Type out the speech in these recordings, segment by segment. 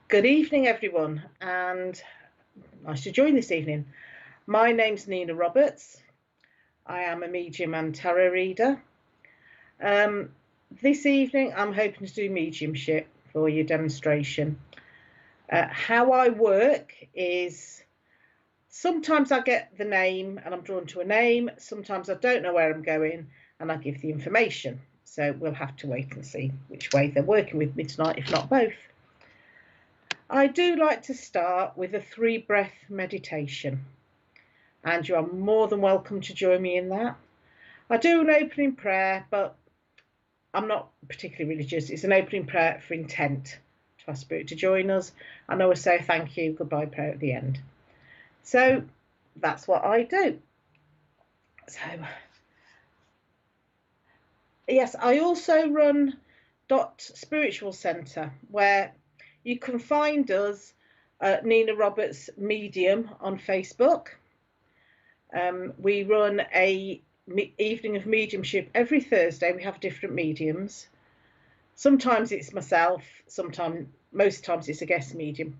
Good evening, everyone, and nice to join this evening. My name's Nina Roberts. I am a medium and tarot reader. This evening, I'm hoping to do mediumship for your demonstration. How I work is sometimes I get the name and I'm drawn to a name. Sometimes I don't know where I'm going and I give the information. So we'll have to wait and see which way they're working with me tonight, if not both. I do like to start with a 3-breath meditation, and you are more than welcome to join me in that. I do an opening prayer, but I'm not particularly religious. It's an opening prayer for intent, to ask Spirit to join us. And I always say thank you, goodbye prayer at the end. So that's what I do. So, yes, I also run Dot Spiritual Centre, where you can find us at Nina Roberts Medium on Facebook. We run a evening of mediumship every Thursday. We have different mediums. Sometimes it's myself, most times it's a guest medium.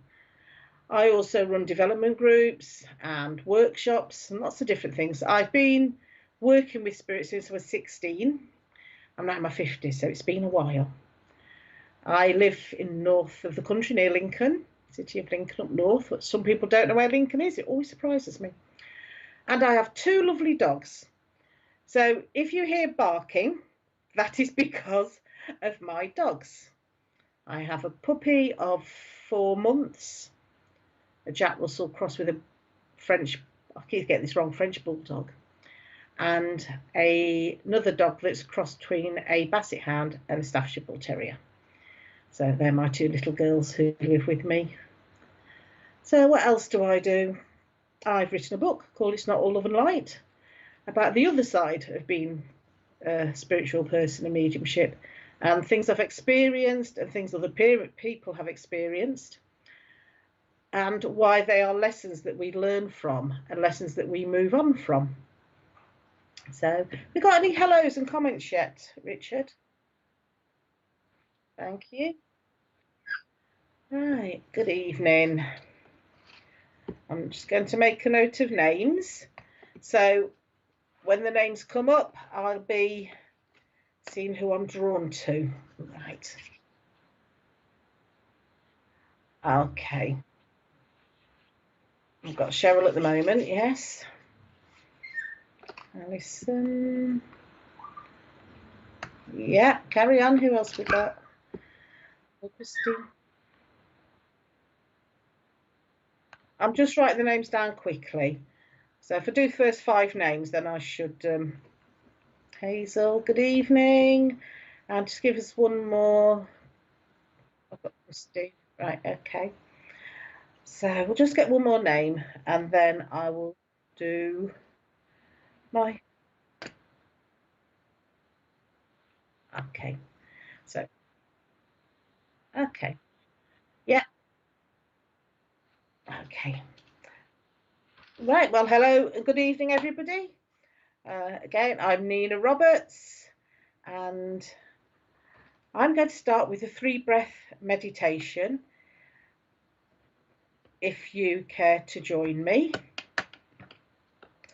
I also run development groups and workshops and lots of different things. I've been working with spirit since I was 16. I'm now in my 50s, so it's been a while. I live in north of the country near Lincoln, city of Lincoln up north. But some people don't know where Lincoln is. It always surprises me. And I have 2 lovely dogs. So if you hear barking, that is because of my dogs. I have a puppy of 4 months, a Jack Russell crossed with a French, I keep getting this wrong, French bulldog, and another dog that's crossed between a Basset Hound and a Staffordshire Bull Terrier. So they're my 2 little girls who live with me. So what else do I do? I've written a book called It's Not All Love and Light, about the other side of being a spiritual person and mediumship, and things I've experienced and things other people have experienced, and why they are lessons that we learn from and lessons that we move on from. So, we got any hellos and comments yet, Richard? Thank you. Right, good evening. I'm just going to make a note of names. So when the names come up, I'll be seeing who I'm drawn to. Right. Okay. I've got Cheryl at the moment, yes. Alison. Yeah, carry on. Who else we got? Christine. I'm just writing the names down quickly. So if I do the first 5 names, then I should... Hazel, good evening. And just give us one more. I've got Christine. Right, okay. So we'll just get one more name, and then I will do my... Okay. So, okay. Yeah. Okay. Right, well, hello and good evening, everybody. Again, I'm Nina Roberts, and I'm going to start with a 3-breath meditation, if you care to join me.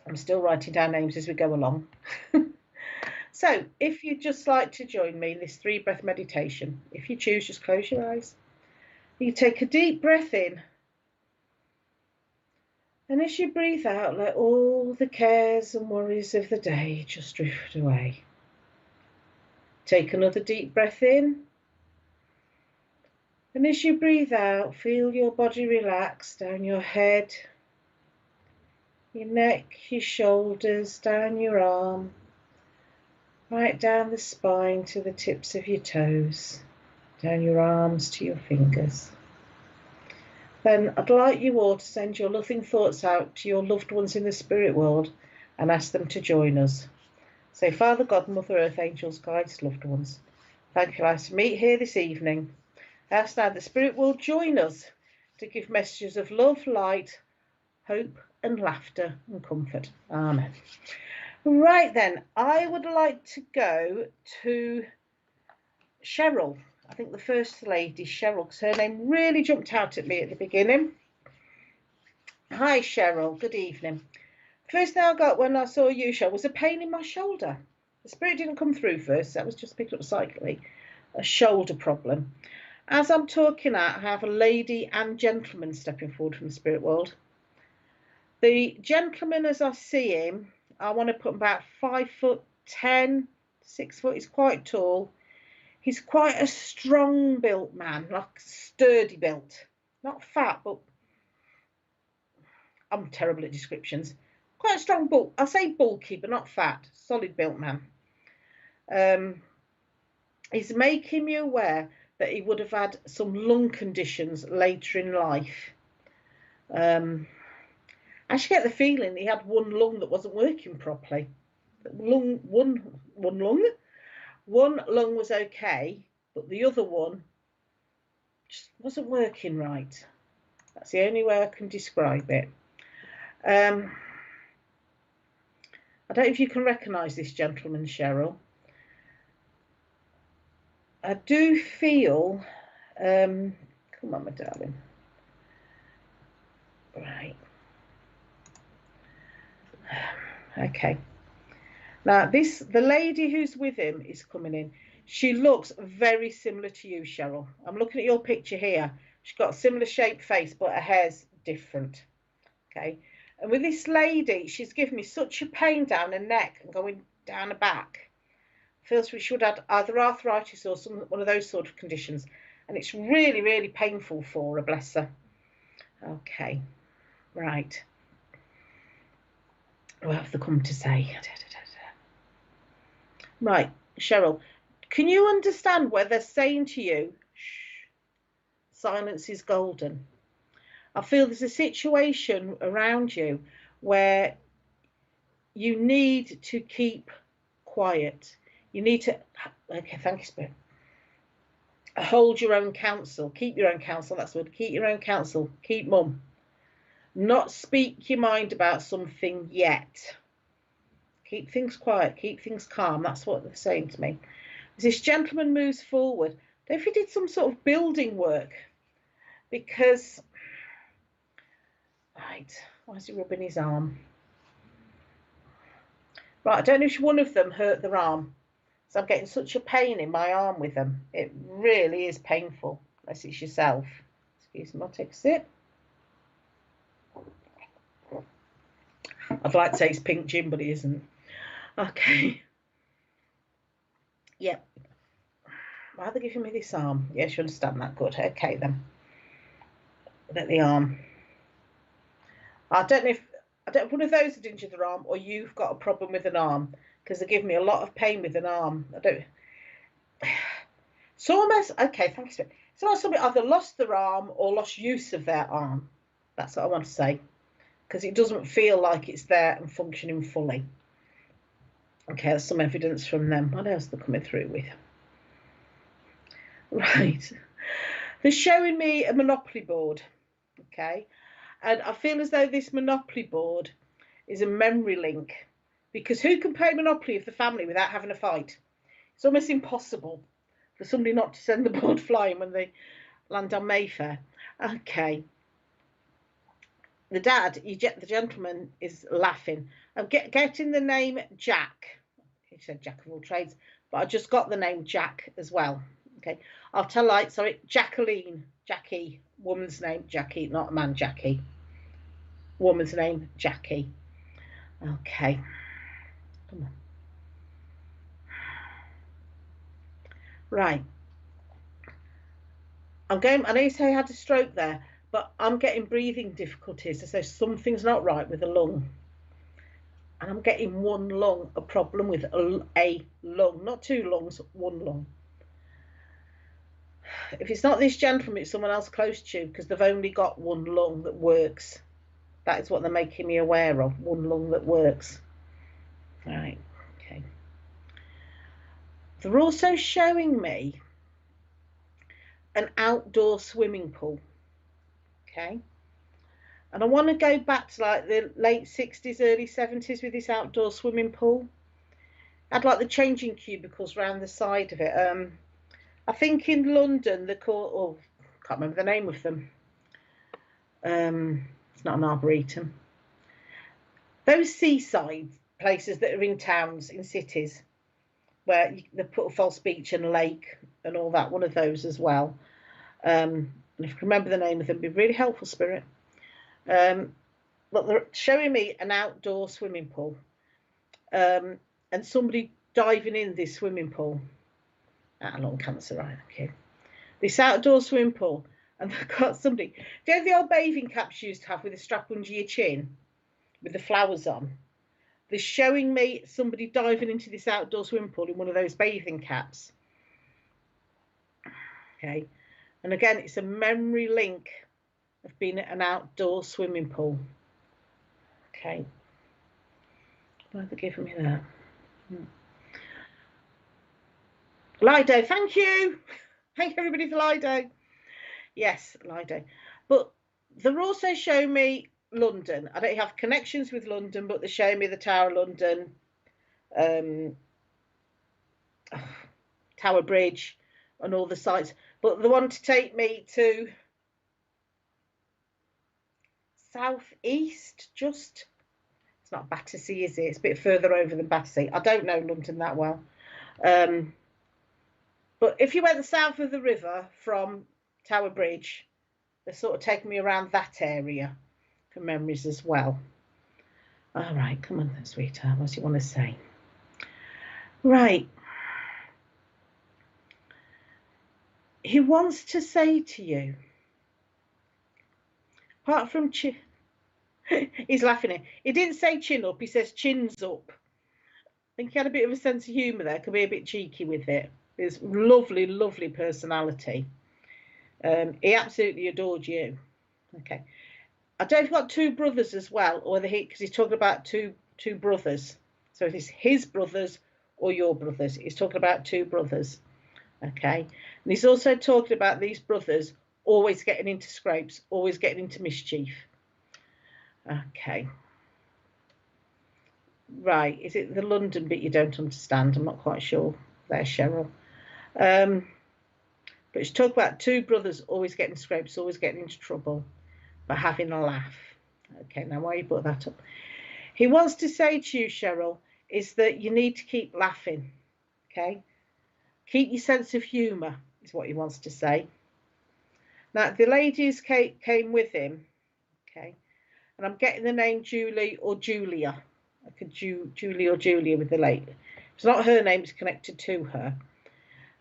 I'm still writing down names as we go along. So, if you'd just like to join me in this 3-breath meditation, if you choose, just close your eyes. You take a deep breath in. And as you breathe out, let all the cares and worries of the day just drift away. Take another deep breath in. And as you breathe out, feel your body relax down your head, your neck, your shoulders, down your arm, right down the spine to the tips of your toes, down your arms to your fingers. Then I'd like you all to send your loving thoughts out to your loved ones in the spirit world and ask them to join us. Say, Father God, Mother Earth, angels, guides, loved ones, thank you for us to meet here this evening. Ask now the spirit will join us to give messages of love, light, hope and laughter and comfort. Amen. Right then, I would like to go to Cheryl. I think the first lady, Cheryl, because her name really jumped out at me at the beginning. Hi, Cheryl. Good evening. First thing I got when I saw you, Cheryl, was a pain in my shoulder. The spirit didn't come through first. That was just picked up psychically. A shoulder problem. As I'm talking I have a lady and gentleman stepping forward from the spirit world. The gentleman, as I see him, I want to put him about 5'10", 6 foot. He's quite tall. He's quite a strong built man, like sturdy built. Not fat, but I'm terrible at descriptions. Quite a strong bulk. I'll say bulky, but not fat. Solid built man. He's making me aware that he would have had some lung conditions later in life. I actually get the feeling he had one lung that wasn't working properly. One lung was okay, but the other one just wasn't working right. That's the only way I can describe it. I don't know if you can recognise this gentleman, Cheryl. I do feel, come on, my darling. Right. Okay. Now, the lady who's with him is coming in. She looks very similar to you, Cheryl. I'm looking at your picture here. She's got a similar shaped face, but her hair's different. Okay. And with this lady, she's given me such a pain down her neck and going down her back. Feels we should have either arthritis or one of those sort of conditions. And it's really, really painful for her, bless her. Okay. Right. What have they come to say? Right, Cheryl, can you understand where they're saying to you, shh, silence is golden? I feel there's a situation around you where you need to keep quiet. You need to, okay, thank you, Spirit. Hold your own counsel. Keep your own counsel. That's the word. Keep your own counsel. Keep mum. Not speak your mind about something yet. Keep things quiet. Keep things calm. That's what they're saying to me. As this gentleman moves forward, I don't know if he did some sort of building work, because, right, why is he rubbing his arm? Right, I don't know if one of them hurt their arm. So I'm getting such a pain in my arm with them. It really is painful, unless it's yourself. Excuse me, I'll take a sip. I'd like to say it's pink gin, but it isn't. Okay. Yep. Why are they giving me this arm? Yes, you understand that. Good. Okay, then. Let the arm. I don't know if one of those had injured their arm, or you've got a problem with an arm, because they give me a lot of pain with an arm. I don't. It's almost, okay, thanks. It's almost somebody either lost their arm or lost use of their arm. That's what I want to say, because it doesn't feel like it's there and functioning fully. Okay, there's some evidence from them. What else they're coming through with? Right. They're showing me a Monopoly board. Okay. And I feel as though this Monopoly board is a memory link, because who can play Monopoly of the family without having a fight? It's almost impossible for somebody not to send the board flying when they land on Mayfair. Okay. The dad, the gentleman, is laughing. I'm getting the name Jack. He said Jack of all trades, but I just got the name Jack as well. Okay. I'll tell like, sorry, Jacqueline, Jackie, woman's name Jackie, not a man, Jackie. Woman's name Jackie. Okay. Come on. Right. I know you say I had a stroke there, but I'm getting breathing difficulties. So something's not right with the lung. And I'm getting one lung, a problem with a lung, not two lungs, one lung. If it's not this gentleman, it's someone else close to you, because they've only got one lung that works. That is what they're making me aware of, one lung that works. Right, okay. They're also showing me an outdoor swimming pool. Okay. And I want to go back to like the late 60s, early 70s with this outdoor swimming pool. I'd like the changing cubicles around the side of it. I think in London they're called, oh, can't remember the name of them. It's not an arboretum. Those seaside places that are in towns, in cities, where they put a false beach and a lake and all that, one of those as well. And if you remember the name of them, it'd be really helpful, Spirit. But they're showing me an outdoor swimming pool, and somebody diving in this swimming pool. Lung cancer, right? Okay. This outdoor swimming pool, and they've got somebody. Do you know the old bathing caps you used to have with a strap under your chin, with the flowers on? They're showing me somebody diving into this outdoor swimming pool in one of those bathing caps. Okay, and again, it's a memory link of being at an outdoor swimming pool. Okay, why are they giving me that? Lido, thank you. Thank everybody for Lido. Yes, Lido. But they're also showing me London. I don't have connections with London, but they're showing me the Tower of London, Tower Bridge, and all the sites. But they want to take me to southeast, just. It's not Battersea, is it? It's a bit further over than Battersea. I don't know London that well. But if you went south of the river from Tower Bridge, they're sort of taking me around that area for memories as well. All right, come on then, sweetheart. What do you want to say? Right. He wants to say to you, apart from he's laughing at. He didn't say chin up, he says chins up. I think he had a bit of a sense of humour there, could be a bit cheeky with it. His lovely, lovely personality. He absolutely adored you. Okay. I don't know if he's got two brothers as well, or whether because he's talking about two brothers. So if it's his brothers or your brothers, he's talking about two brothers. Okay. And he's also talking about these brothers always getting into scrapes, always getting into mischief. Okay. Right. Is it the London bit you don't understand? I'm not quite sure there, Cheryl. But she's talking about two brothers always getting scrapes, always getting into trouble, but having a laugh. Okay, now why you put that up? He wants to say to you, Cheryl, is that you need to keep laughing. Okay? Keep your sense of humour, is what he wants to say. Now, the ladies came with him. Okay? And I'm getting the name Julie or Julia. I could Julie or Julia with the lady. It's not her name, it's connected to her.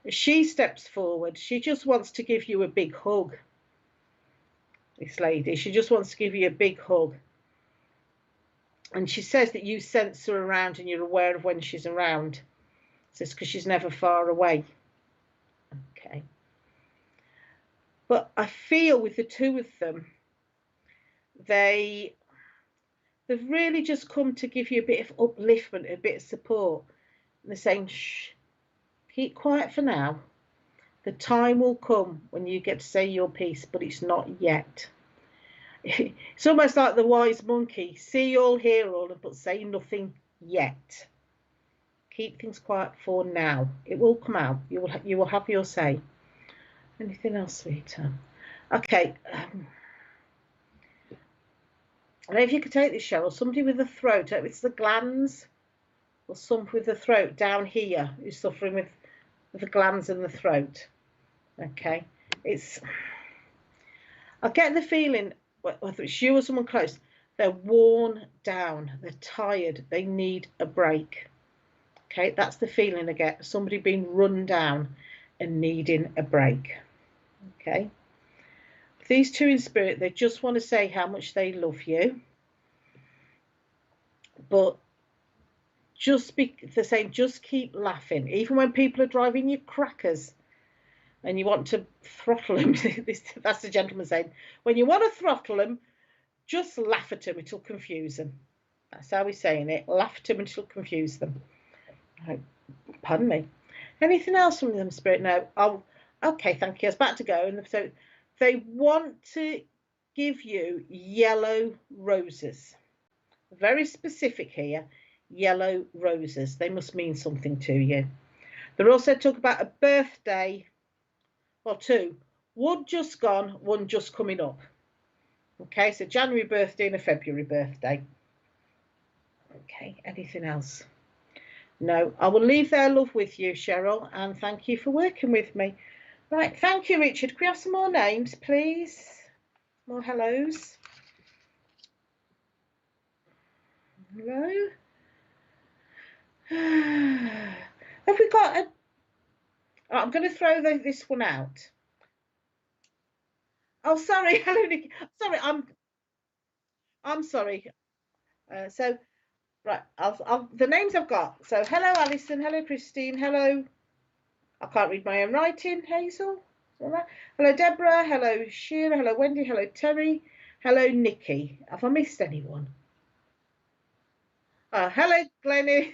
She steps forward. She just wants to give you a big hug. This lady, she just wants to give you a big hug. And she says that you sense her around and you're aware of when she's around. Says because she's never far away. Okay. But I feel with the two of them, they've really just come to give you a bit of upliftment, a bit of support. And they're saying, shh, keep quiet for now. The time will come when you get to say your piece, but it's not yet. It's almost like the wise monkey. See all, hear all, but say nothing yet. Keep things quiet for now. It will come out. You will have your say. Anything else, sweetheart? Okay. I don't know if you could take this, Cheryl. Somebody with a throat. It's the glands, or something with the throat down here who's suffering with the glands in the throat. Okay. I get the feeling, whether it's you or someone close, they're worn down, they're tired, they need a break. Okay, that's the feeling I get, somebody being run down and needing a break. Okay, these two in spirit, they just want to say how much they love you, but they're saying just keep laughing, even when people are driving you crackers and you want to throttle them. That's the gentleman saying, when you want to throttle them, just laugh at them, it'll confuse them. That's how we're saying it. Laugh at them, it'll confuse them. Right. Pardon me. Anything else from them, Spirit? No. Oh, okay, thank you. I was about to go. And so they want to give you yellow roses. Very specific here. Yellow roses. They must mean something to you. They're also talking about a birthday Well, two. One just gone, one just coming up. Okay, so January birthday and a February birthday. Okay, anything else? No, I will leave their love with you, Cheryl, and thank you for working with me. Right, thank you, Richard. Can we have some more names, please? More hellos. Hello. Have we got a... Oh, I'm going to throw this one out. Oh, sorry. Hello, Nikki. Sorry, I'm sorry. So, right, the names I've got. So, hello, Alison. Hello, Christine. Hello. I can't read my own writing. Hazel. Hello, Deborah. Hello, Sheila. Hello, Wendy. Hello, Terry. Hello, Nikki. Have I missed anyone? Hello, Glenys.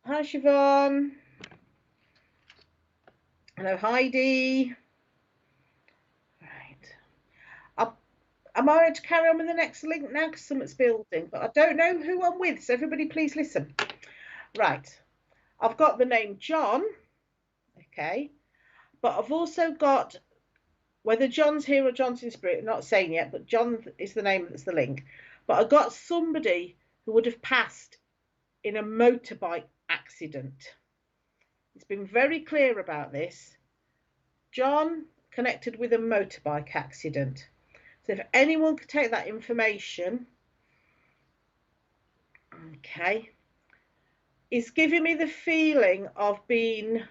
Hi, Siobhan. Hello, Heidi. Right. Am I going to carry on with the next link now? Because someone's building, but I don't know who I'm with, so everybody please listen. Right. I've got the name John. Okay. But I've also got, whether John's here or John's in spirit, I'm not saying yet, but John is the name that's the link. But I got somebody who would have passed in a motorbike accident. It's been very clear about this. John connected with a motorbike accident. So if anyone could take that information, okay, it's giving me the feeling of being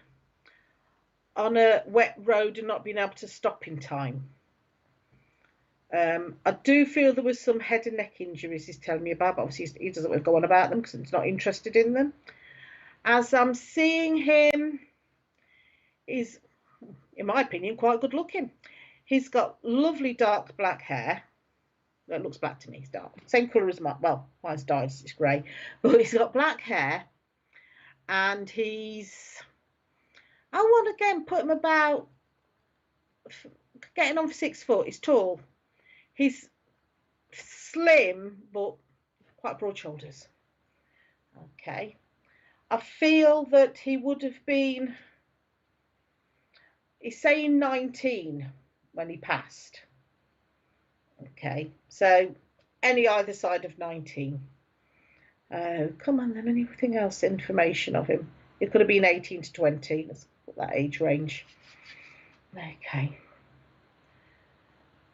on a wet road and not being able to stop in time. I do feel there was some head and neck injuries he's telling me about, but obviously he doesn't want to go on about them because he's not interested in them. As I'm seeing him, he's, in my opinion, quite good looking. He's got lovely dark black hair. It looks black to me, it's dark. Same colour as mine. Well, mine's dyed, it's grey. But he's got black hair. And he's... I want to again put him about... Getting on for 6 foot. He's tall. He's slim, but quite broad shoulders. Okay. I feel that he would have been... He's saying 19 when he passed. Okay, so any either side of 19. Come on then, anything else information of him? It could have been 18 to 20. Let's put that age range. Okay.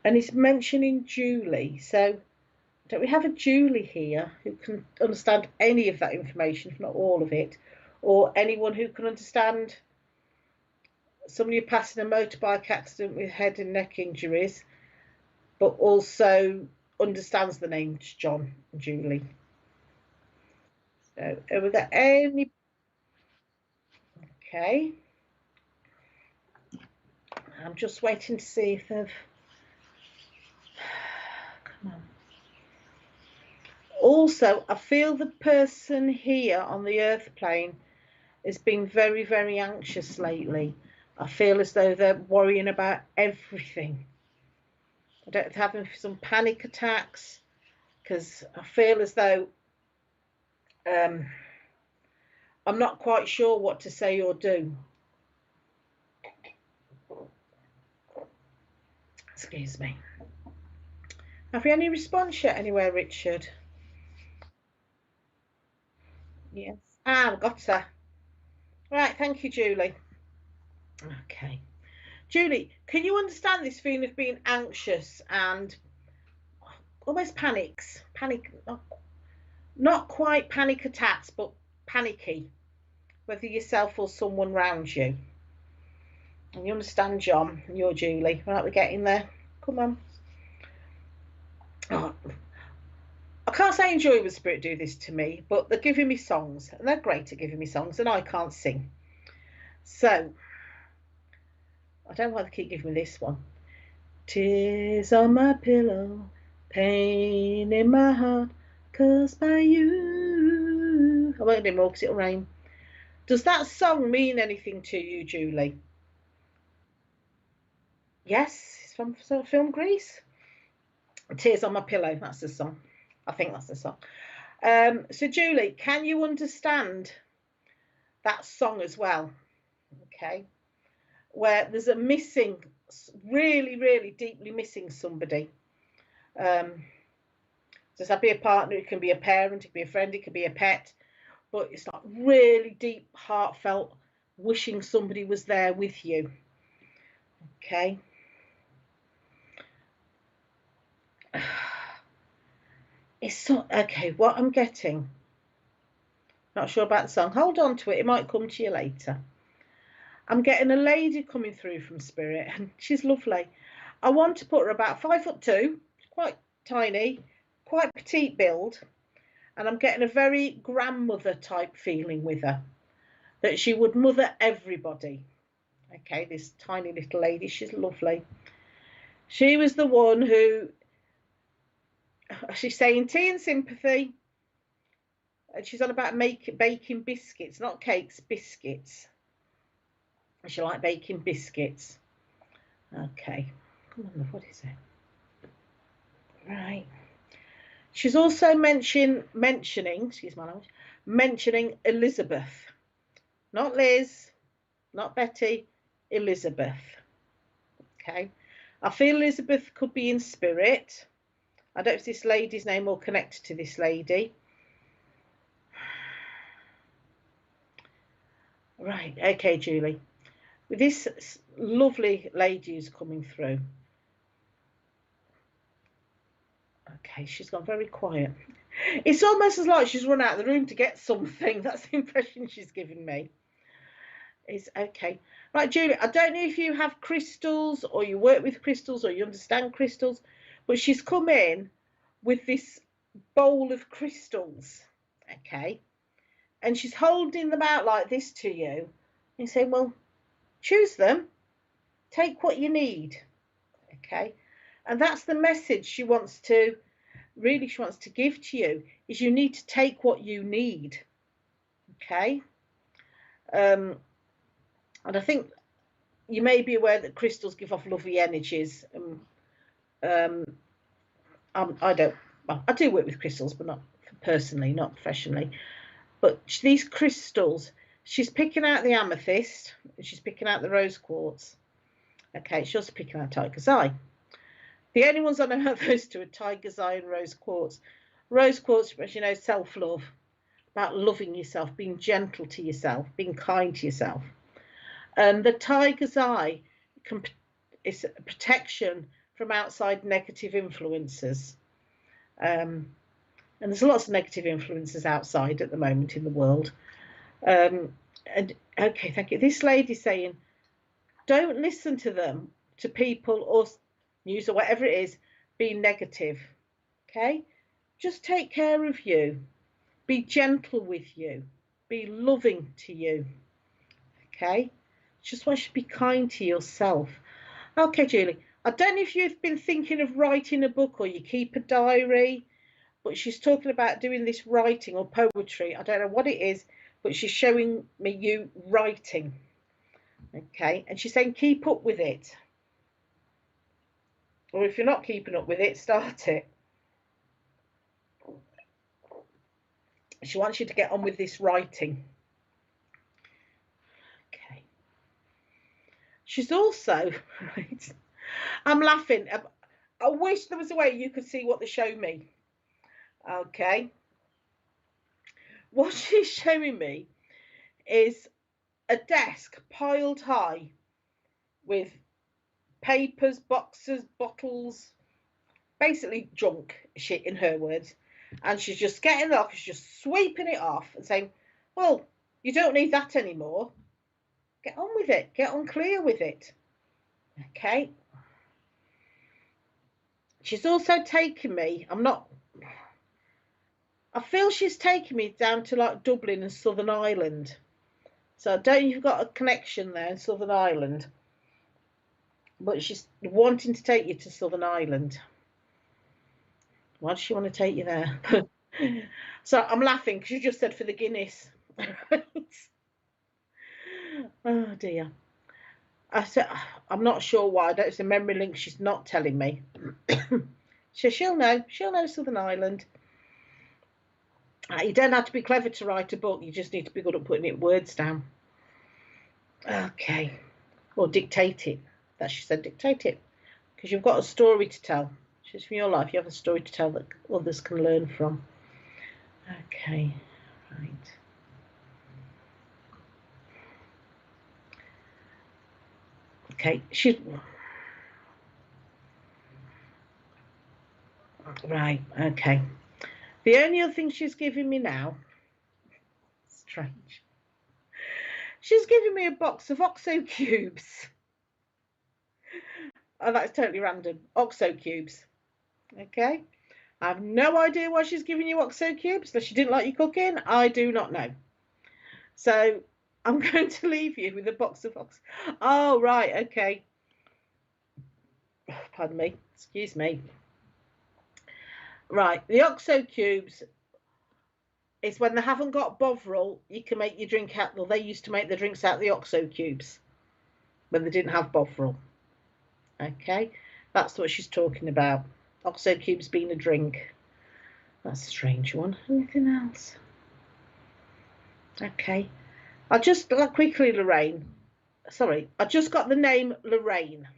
And he's mentioning Julie. So don't we have a Julie here who can understand any of that information, if not all of it? Or anyone who can understand somebody who passed in a motorbike accident with head and neck injuries, but also understands the names John and Julie. So, are there any? Okay. I'm just waiting to see if they've... Come on. Also, I feel the person here on the earth plane has been very, very anxious lately. I feel as though they're worrying about everything. I don't having some panic attacks because I feel as though I'm not quite sure what to say or do. Excuse me. Have you any response yet anywhere, Richard? Yes. I've got her. Right, thank you, Julie. Okay. Julie, can you understand this feeling of being anxious and almost panic, not quite panic attacks, but panicky, whether yourself or someone around you? And you understand, John, and you're Julie. Right, we're getting there. Come on. Oh, I can't say enjoy with spirit do this to me, but they're giving me songs, and they're great at giving me songs, and I can't sing. So, I don't know why they keep giving me this one. Tears on my pillow, pain in my heart, caused by you. I won't do more because it'll rain. Does that song mean anything to you, Julie? Yes, it's from the film Grease. Tears on my pillow, that's the song. I think that's the song. So Julie, can you understand that song as well? okay, where there's a missing, really, really deeply missing somebody. Does that be a partner? It can be a parent, it can be a friend, it can be a pet, but it's not really deep, heartfelt, wishing somebody was there with you. Okay. It's so okay. What I'm getting, not sure about the song. Hold on to it. It might come to you later. I'm getting a lady coming through from Spirit, and she's lovely. I want to put her about 5'2", quite tiny, quite petite build, and I'm getting a very grandmother type feeling with her, that she would mother everybody. Okay, this tiny little lady, she's lovely. She was the one who, she's saying tea and sympathy, and she's on about baking biscuits, not cakes, biscuits. She liked baking biscuits. Okay, come on, love, what is it? Right. She's also mentioning, excuse my language, mentioning Elizabeth. Not Liz, not Betty, Elizabeth. Okay. I feel Elizabeth could be in spirit. I don't know if this lady's name will connect to this lady. Right, okay, Julie. With this lovely lady who's coming through. Okay, she's gone very quiet. It's almost as like she's run out of the room to get something. That's the impression she's giving me. It's okay. Right, Julie, I don't know if you have crystals or you work with crystals or you understand crystals, but she's come in with this bowl of crystals, okay? And she's holding them out like this to you and saying, well, choose them, take what you need, okay? And that's the message she wants to give to you, is you need to take what you need, okay? And I think you may be aware that crystals give off lovely energies. I do work with crystals, but not personally, not professionally. But these crystals, she's picking out the amethyst, and she's picking out the rose quartz. Okay, she's also picking out tiger's eye. The only ones I know about those two are tiger's eye and rose quartz. Rose quartz, as you know, self-love, about loving yourself, being gentle to yourself, being kind to yourself. And the tiger's eye is a protection from outside negative influences. And there's lots of negative influences outside at the moment in the world. And okay, thank you. This lady's saying, don't listen to them, to people or news or whatever it is, being negative. Okay? Just take care of you. Be gentle with you. Be loving to you. Okay? Just want you to be kind to yourself. Okay, Julie. I don't know if you've been thinking of writing a book or you keep a diary, but she's talking about doing this writing or poetry. I don't know what it is, but she's showing me you writing. Okay, and she's saying keep up with it. Or if you're not keeping up with it, start it. She wants you to get on with this writing. Okay. She's also, right, I'm laughing. I wish there was a way you could see what they show me. Okay. What she's showing me is a desk piled high with papers, boxes, bottles, basically junk shit in her words. And she's just getting it off, she's just sweeping it off and saying, well, you don't need that anymore. Get on with it. Get on clear with it. Okay. She's also taking me, I feel she's taking me down to like Dublin and Southern Ireland. So I don't know if you've got a connection there in Southern Ireland. But she's wanting to take you to Southern Ireland. Why does she want to take you there? So I'm laughing because you just said for the Guinness. Oh dear. I said I'm not sure why. It's a memory link she's not telling me. So she'll know Southern Ireland. You don't have to be clever to write a book, you just need to be good at putting it words down. Okay. Or dictate it. That she said, dictate it. Because you've got a story to tell. Just from your life, you have a story to tell that others can learn from. Okay, right. Okay, right, okay. The only other thing she's giving me now, strange, she's giving me a box of OXO cubes. Oh, that's totally random. OXO cubes. Okay. I have no idea why she's giving you OXO cubes. That she didn't like you cooking. I do not know. So I'm going to leave you with a box of OXO. Oh, right. Okay. Pardon me. Excuse me. Right. The OXO cubes is when they haven't got Bovril, you can make your drink out. Well, they used to make the drinks out of the OXO cubes when they didn't have Bovril. Okay. That's what she's talking about. OXO cubes being a drink. That's a strange one. Anything else? Okay. I just quickly, Lorraine. Sorry, I just got the name Lorraine.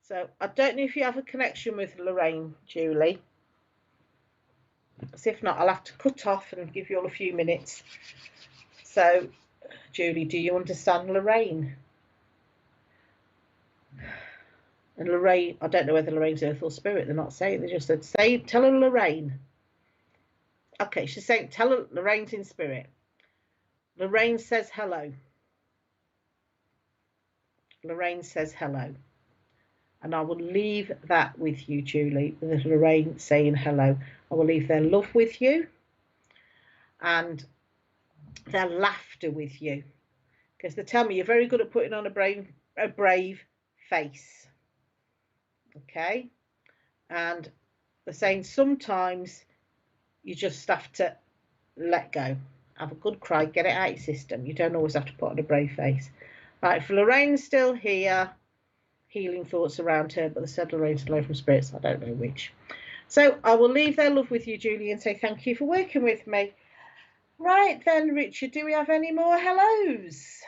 So I don't know if you have a connection with Lorraine, Julie. So if not, I'll have to cut off and give you all a few minutes. So, Julie, do you understand Lorraine? And Lorraine, I don't know whether Lorraine's earth or spirit. They're not saying. They just said, "Say, tell her Lorraine." Okay, she's saying, "Tell her Lorraine's in spirit." Lorraine says hello. Lorraine says hello. And I will leave that with you, Julie, with Lorraine saying hello. I will leave their love with you and their laughter with you. Because they tell me you're very good at putting on a brave face. Okay? And they're saying sometimes you just have to let go. Have a good cry, get it out of your system. You don't always have to put on a brave face. Right, if Lorraine's still here, healing thoughts around her, but they said Lorraine's hello from spirits. I don't know which. So I will leave their love with you, Julie, and say thank you for working with me. Right then, Richard, do we have any more hellos?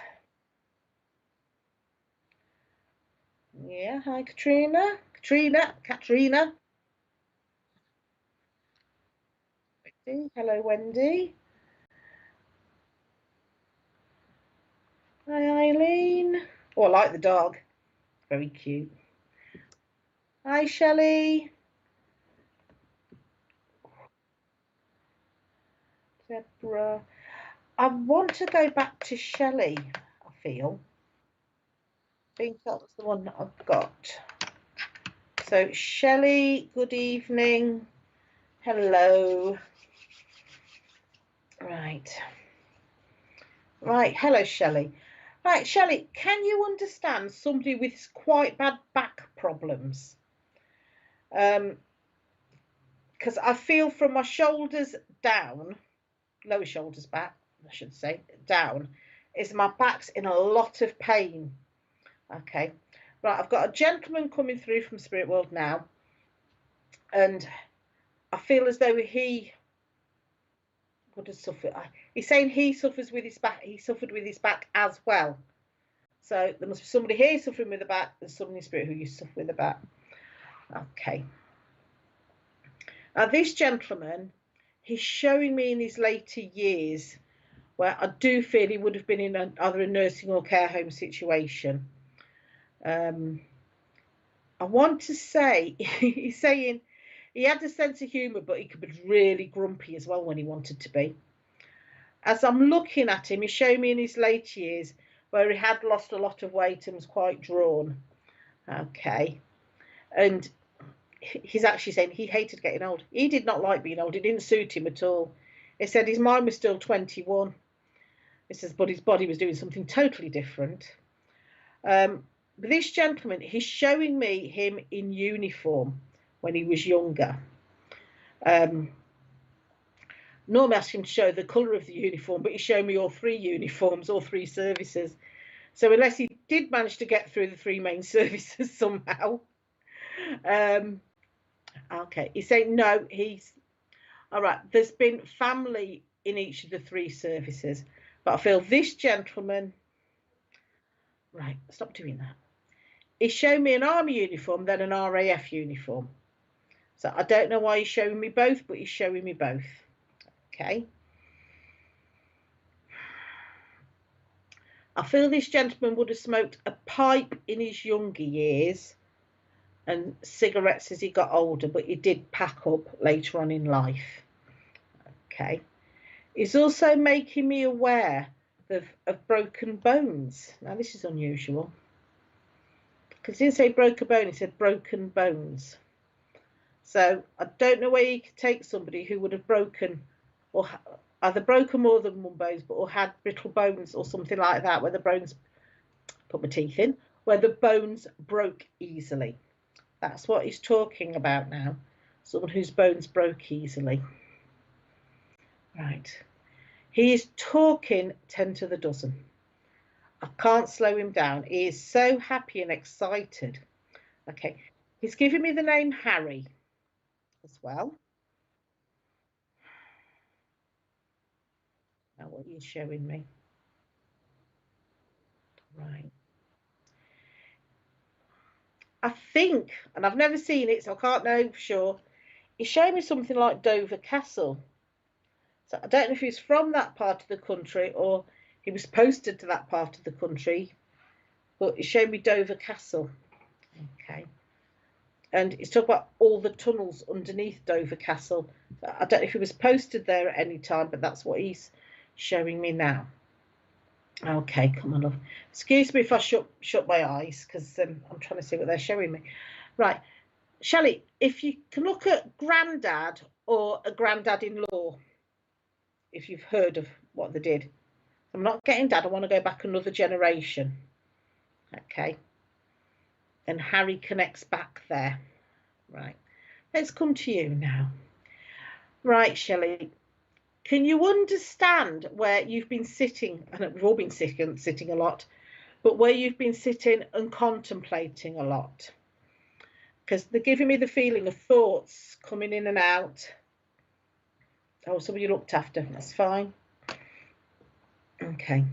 Yeah, hi, Katrina. Katrina. Hello, Wendy. Hi, Eileen. Oh, I like the dog. Very cute. Hi, Shelley. Deborah. I want to go back to Shelley, I feel. I think that was the one that I've got. So, Shelley, good evening. Hello. Right. Right. Hello, Shelley. Right, Shelley, can you understand somebody with quite bad back problems? Because I feel from my shoulders down, lower shoulders back, I should say, down, is my back's in a lot of pain. Okay. Right, I've got a gentleman coming through from Spirit World now, and I feel as though he would have suffered. He's saying he suffers with his back. He suffered with his back as well. So there must be somebody here suffering with the back. There's somebody in spirit who used to suffer with the back. Okay. Now this gentleman, he's showing me in his later years where I do feel he would have been in either a nursing or care home situation. I want to say, he's saying he had a sense of humour, but he could be really grumpy as well when he wanted to be. As I'm looking at him, he's showing me in his later years where he had lost a lot of weight and was quite drawn. Okay. And he's actually saying he hated getting old. He did not like being old. It didn't suit him at all. He said his mind was still 21. He says, but his body was doing something totally different. But this gentleman, he's showing me him in uniform when he was younger. Normally I ask him to show the colour of the uniform, but he showed me all three uniforms, all three services. So unless he did manage to get through the three main services somehow. Okay, he's saying no, he's all right. There's been family in each of the three services, but I feel this gentleman Right, stop doing that. He's showing me an army uniform, then an RAF uniform. So I don't know why he's showing me both, but he's showing me both. Okay. I feel this gentleman would have smoked a pipe in his younger years and cigarettes as he got older, but he did pack up later on in life. Okay. He's also making me aware of broken bones. Now, this is unusual. Because he didn't say broke a bone, he said broken bones. So I don't know where you could take somebody who would have broken or either broken more than one bones, but or had brittle bones or something like that, where the bones, put my teeth in, where the bones broke easily. That's what he's talking about now. Someone whose bones broke easily. Right. He is talking 10 to the dozen. I can't slow him down. He is so happy and excited. Okay. He's giving me the name Harry as well. Now what are you showing me? Right. I think, and I've never seen it, so I can't know for sure. He's showing me something like Dover Castle. So I don't know if he's from that part of the country or he was posted to that part of the country, but he showed me Dover Castle. Okay. And he's talking about all the tunnels underneath Dover Castle. I don't know if he was posted there at any time, but that's what he's showing me now. Okay, come on, love. Excuse me if I shut my eyes, because I'm trying to see what they're showing me. Right, Shelley, if you can look at granddad or a granddad-in-law, if you've heard of what they did. I'm not getting dad, I want to go back another generation. Okay. And Harry connects back there. Right, let's come to you now. Right, Shelley, can you understand where you've been sitting, and we've all been sitting a lot, but where you've been sitting and contemplating a lot? Because they're giving me the feeling of thoughts coming in and out. Oh, somebody looked after, that's fine. Okay.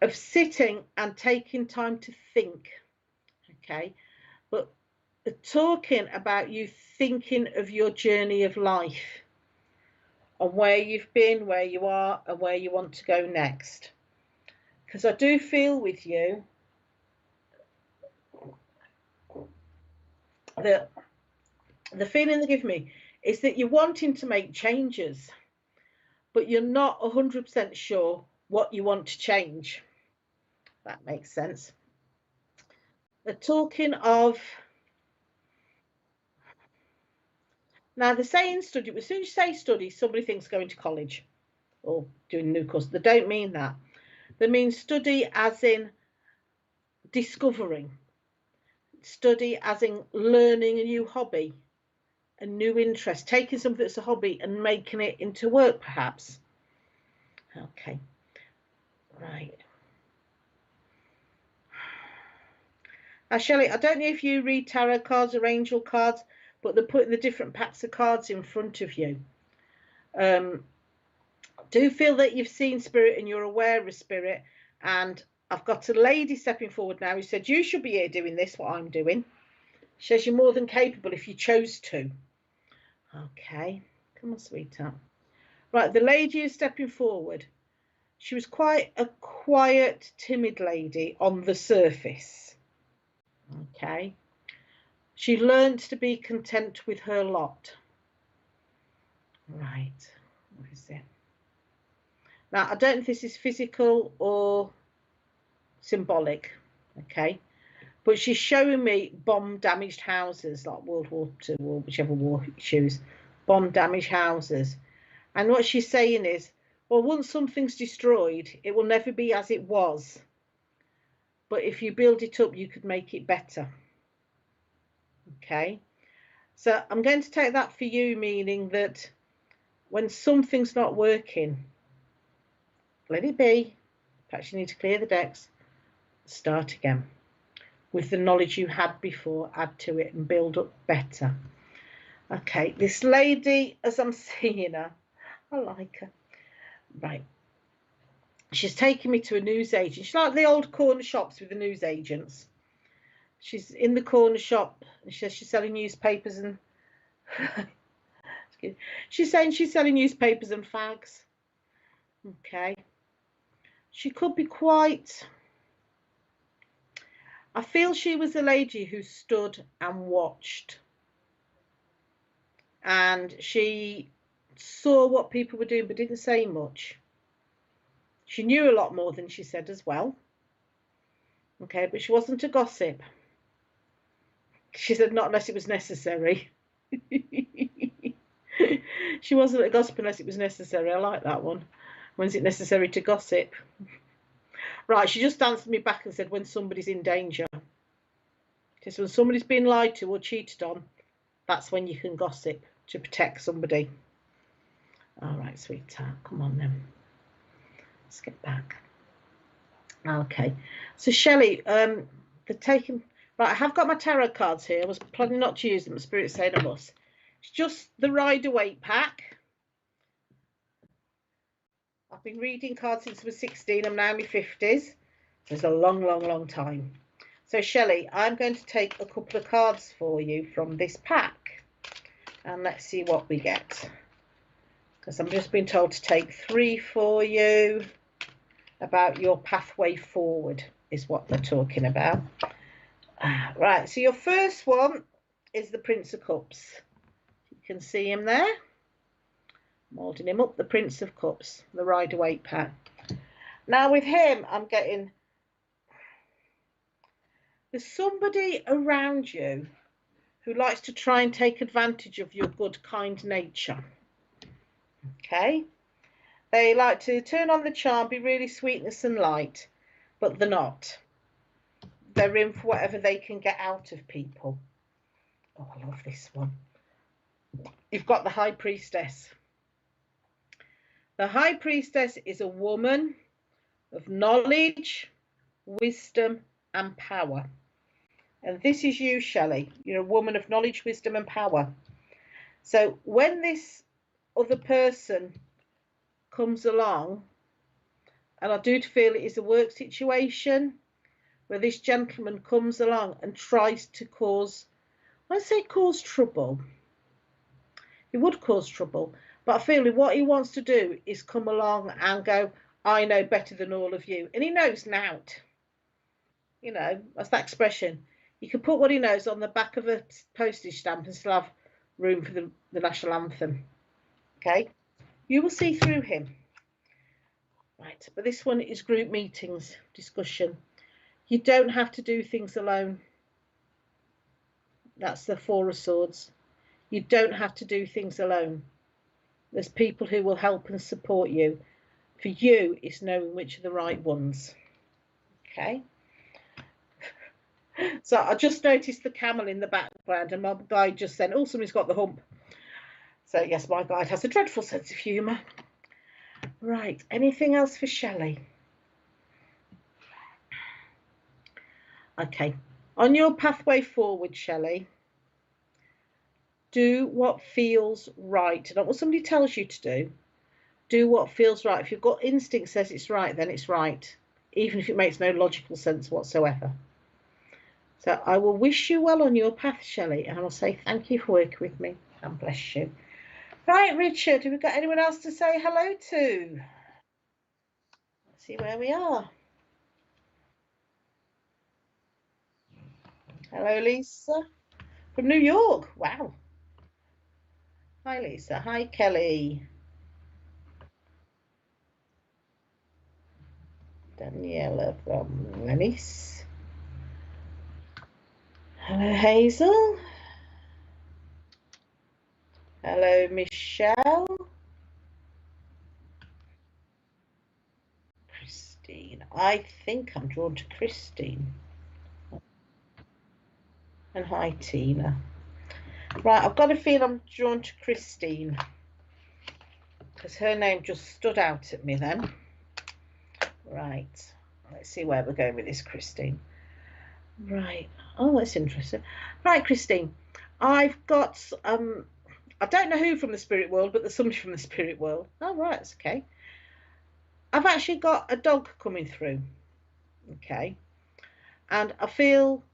Of sitting and taking time to think. Okay. But talking about you thinking of your journey of life and where you've been, where you are, and where you want to go next. Because I do feel with you that the feeling they give me is that you're wanting to make changes, but you're not 100% sure what you want to change. That makes sense. They're talking of, now they're saying study, as soon as you say study, somebody thinks going to college or doing a new course. They don't mean that. They mean study as in discovering, study as in learning a new hobby, a new interest, taking something that's a hobby and making it into work, perhaps. Okay, right. Now, Shelley, I don't know if you read tarot cards or angel cards, but they're putting the different packs of cards in front of you. Do feel that you've seen spirit and you're aware of spirit. And I've got a lady stepping forward now who said, you should be here doing this, what I'm doing. She says you're more than capable if you chose to. Okay, come on, sweetheart. Right, the lady who's stepping forward, she was quite a quiet, timid lady on the surface. Okay. She learned to be content with her lot. Right, what is it? Now, I don't know if this is physical or symbolic, okay? But she's showing me bomb-damaged houses, like World War II or whichever war you choose, bomb-damaged houses. And what she's saying is, well, once something's destroyed, it will never be as it was. But if you build it up, you could make it better. Okay? So I'm going to take that for you, meaning that when something's not working, let it be. Perhaps you need to clear the decks. Start again. With the knowledge you had before, add to it and build up better. Okay, this lady, as I'm seeing her, I like her. Right. She's taking me to a newsagent. She's like the old corner shops with the newsagents. She's in the corner shop and she says she's selling newspapers and she's saying she's selling newspapers and fags. Okay. She could be quite. I feel she was a lady who stood and watched. And she saw what people were doing but didn't say much. She knew a lot more than she said as well. Okay, but she wasn't a gossip. She said not unless it was necessary. She wasn't a gossip unless it was necessary. I like that one. When's it necessary to gossip? Right, she just answered me back and said when somebody's in danger. Just when somebody's been lied to or cheated on, that's when you can gossip to protect somebody. All right, sweetheart, come on then. Let's get back. Okay, so Shelley, they're taking. Right, I have got my tarot cards here. I was planning not to use them, but Spirit's saying I must. It's just the Rider-Waite pack. I've been reading cards since I was 16. I'm now in my 50s. So it's a long, long, long time. So Shelley, I'm going to take a couple of cards for you from this pack. And let's see what we get. Because I'm just being told to take 3 for you. About your pathway forward is what they're talking about. Right, so your first one is the Prince of Cups. You can see him there. I'm holding him up, the Prince of Cups, the Rider-Waite pack. Now with him, I'm getting, there's somebody around you who likes to try and take advantage of your good, kind nature. Okay? They like to turn on the charm, be really sweetness and light, but they're not. They're in for whatever they can get out of people. Oh, I love this one. You've got the High Priestess. The High Priestess is a woman of knowledge, wisdom, and power. And this is you, Shelley. You're a woman of knowledge, wisdom, and power. So when this other person comes along, and I do feel it is a work situation where this gentleman comes along and tries to cause, I say cause trouble. He would cause trouble, but I feel what he wants to do is come along and go, I know better than all of you. And he knows nout. You know, that's that expression. You can put what he knows on the back of a postage stamp and still have room for the national anthem. Okay? You will see through him. Right, but this one is group meetings, discussion. You don't have to do things alone. That's the Four of Swords. You don't have to do things alone. There's people who will help and support you. For you, it's knowing which are the right ones. Okay? So I just noticed the camel in the background and my guide just said, oh, somebody's got the hump. So yes, my guide has a dreadful sense of humour. Right, anything else for Shelley? Okay, on your pathway forward, Shelley, do what feels right. Not what somebody tells you to do. Do what feels right. If your gut instinct says it's right, then it's right, even if it makes no logical sense whatsoever. So I will wish you well on your path, Shelley, and I will say thank you for working with me, and bless you. Right, Richard, have we got anyone else to say hello to? Let's see where we are. Hello, Lisa. From New York. Wow. Hi, Lisa. Hi, Kelly. Daniela from Venice. Hello, Hazel. Hello, Michelle. Christine. I think I'm drawn to Christine. And hi, Tina. Right, I've got a feel I'm drawn to Christine because her name just stood out at me then. Right, let's see where we're going with this, Christine. Right, oh, that's interesting. Right, Christine, I've got, I don't know who from the spirit world, but there's somebody from the spirit world. Oh, right, that's okay. I've actually got a dog coming through. Okay. And I feel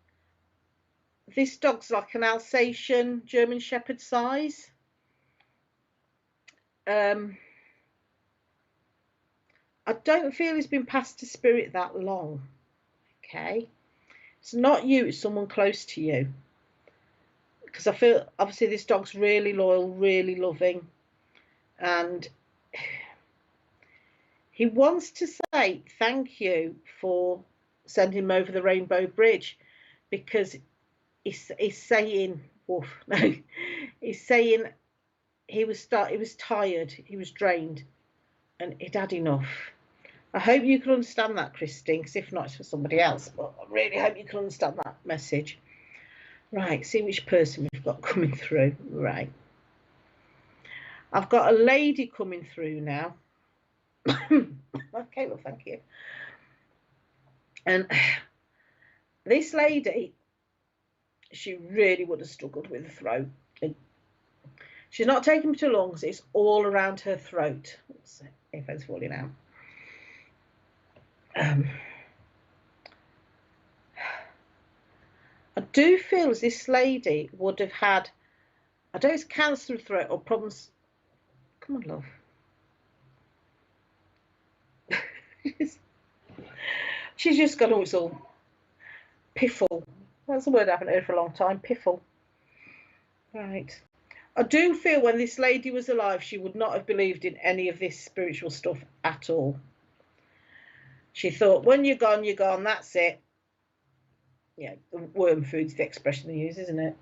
this dog's like an Alsatian German Shepherd size. I don't feel he's been passed to spirit that long. Okay. It's not you, it's someone close to you. Because I feel, obviously, this dog's really loyal, really loving. And he wants to say thank you for sending him over the Rainbow Bridge, because he's saying, woof, no, he's saying he was tired, he was drained, and he'd had enough. I hope you can understand that, Christine, because if not, it's for somebody else. But I really hope you can understand that message. Right, see which person we've got coming through. Right. I've got a lady coming through now. Okay, well, thank you. And this lady, she really would have struggled with the throat. She's not taking too long, because it's all around her throat. Oops, earphone's falling out. I do feel as this lady would have had, I don't know if it's cancer of throat or problems. Come on, love. She's just got all, it's all piffle. That's a word I haven't heard for a long time, piffle. Right. I do feel when this lady was alive, she would not have believed in any of this spiritual stuff at all. She thought, when you're gone, that's it. Yeah, worm food's the expression they use, isn't it?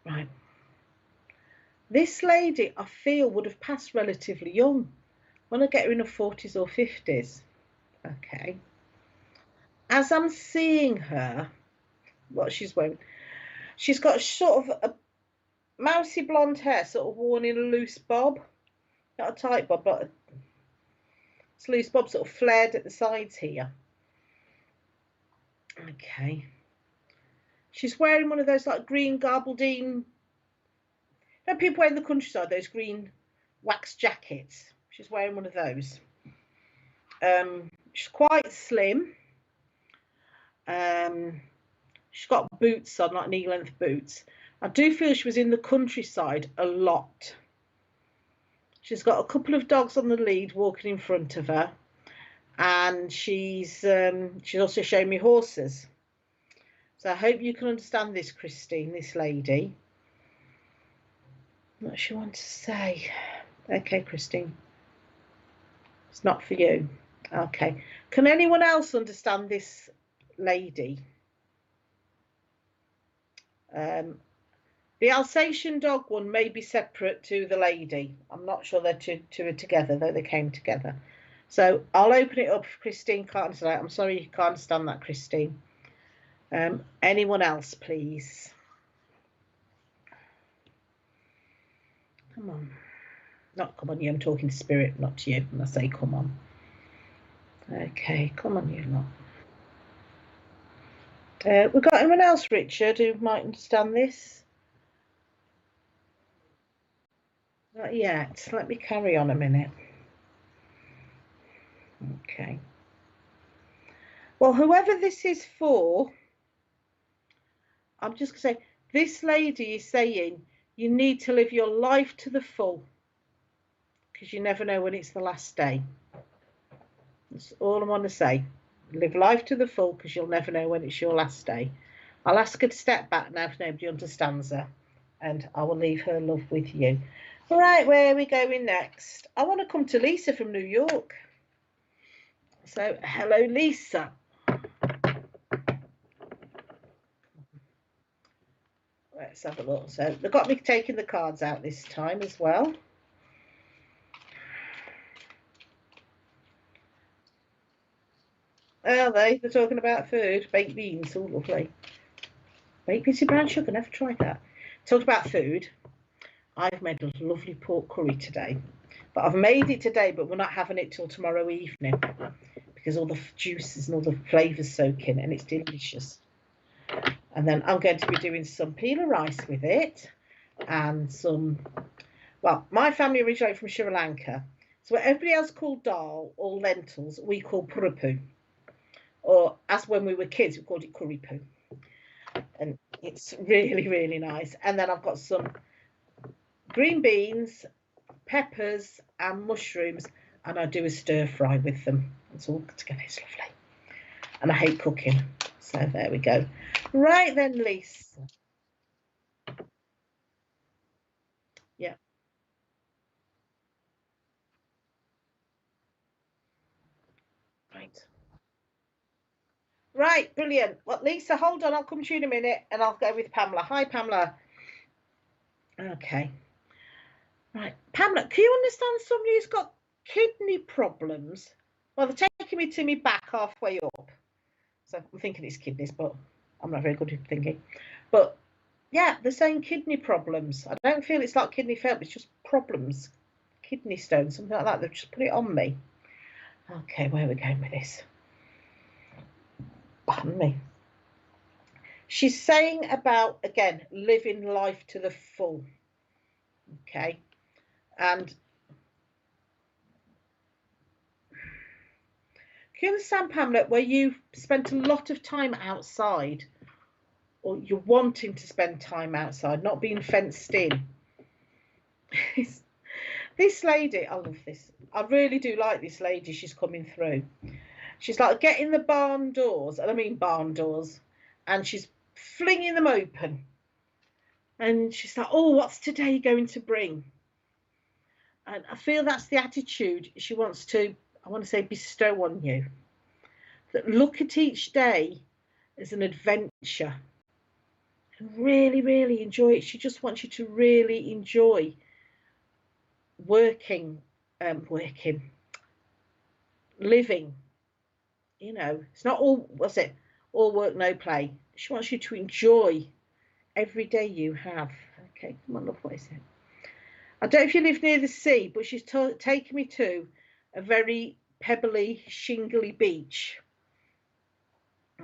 Right. This lady, I feel, would have passed relatively young. When I get her in her 40s or 50s. Okay. As I'm seeing her, what she's wearing, she's got sort of a mousy blonde hair, sort of worn in a loose bob. Not a tight bob, but it's loose bob, sort of flared at the sides here. Okay. She's wearing one of those like green gabardine. You know, people wear in the countryside those green wax jackets. She's wearing one of those. She's quite slim. She's got boots on, like knee-length boots. I do feel she was in the countryside a lot. She's got a couple of dogs on the lead walking in front of her, and she's also showing me horses. So I hope you can understand this, Christine, this lady. What she wants to say. Okay, Christine. It's not for you. Okay. Can anyone else understand this lady? The Alsatian dog one may be separate to the lady. I'm not sure they're two are together, though they came together. So I'll open it up if Christine can't understand that. I'm sorry you can't understand that, Christine. Anyone else, please? Come on. Not come on you, I'm talking to spirit, not to you when I say come on. Okay, come on you lot. We've got anyone else, Richard, who might understand this? Not yet. Let me carry on a minute. Okay. Well, whoever this is for, I'm just going to say, this lady is saying you need to live your life to the full, because you never know when it's the last day. That's all I want to say. Live life to the full, because you'll never know when it's your last day. I'll ask her to step back now if nobody understands her, and I will leave her love with you. All right, where are we going next? I want to come to Lisa from New York. So, hello, Lisa. Let's have a look. So, they've got me taking the cards out this time as well. Are they? They're talking about food. Baked beans, all lovely. Baked beans with brown sugar, never tried that. Talked about food. I've made a lovely pork curry today. But I've made it today, but we're not having it till tomorrow evening, because all the juices and all the flavours soak in, and it's delicious. And then I'm going to be doing some peeler rice with it and some, well, my family originated from Sri Lanka. So what everybody else called dal or lentils, we call purapu. Or as when we were kids, we called it kuripu. And it's really, really nice. And then I've got some green beans, peppers and mushrooms, and I do a stir fry with them. It's all together, it's lovely. And I hate cooking. So there we go. Right then, Lisa. Yeah. Right. Right, brilliant. Well, Lisa, hold on. I'll come to you in a minute and I'll go with Pamela. Hi, Pamela. Okay. Right. Pamela, can you understand somebody who's got kidney problems? Well, they're taking me to me back halfway up. So I'm thinking it's kidneys, but I'm not very good at thinking. But yeah, they're saying kidney problems. I don't feel it's like kidney failure, it's just problems. Kidney stones, something like that. They've just put it on me. Okay, where are we going with this? Pardon me. She's saying about, again, living life to the full. Okay. And can you understand, Pamela, where you've spent a lot of time outside, or you're wanting to spend time outside, not being fenced in? This lady, I love this. I really do like this lady. She's coming through. She's like getting the barn doors, and I mean barn doors, and she's flinging them open. And she's like, oh, what's today going to bring? And I feel that's the attitude she wants to, I want to say, bestow on you. That look at each day as an adventure. And really, really enjoy it. She just wants you to really enjoy working, living. You know, it's not all, what's it, all work, no play. She wants you to enjoy every day you have. Okay, come on, love, what is it? I don't know if you live near the sea, but she's taken me to a very pebbly, shingly beach.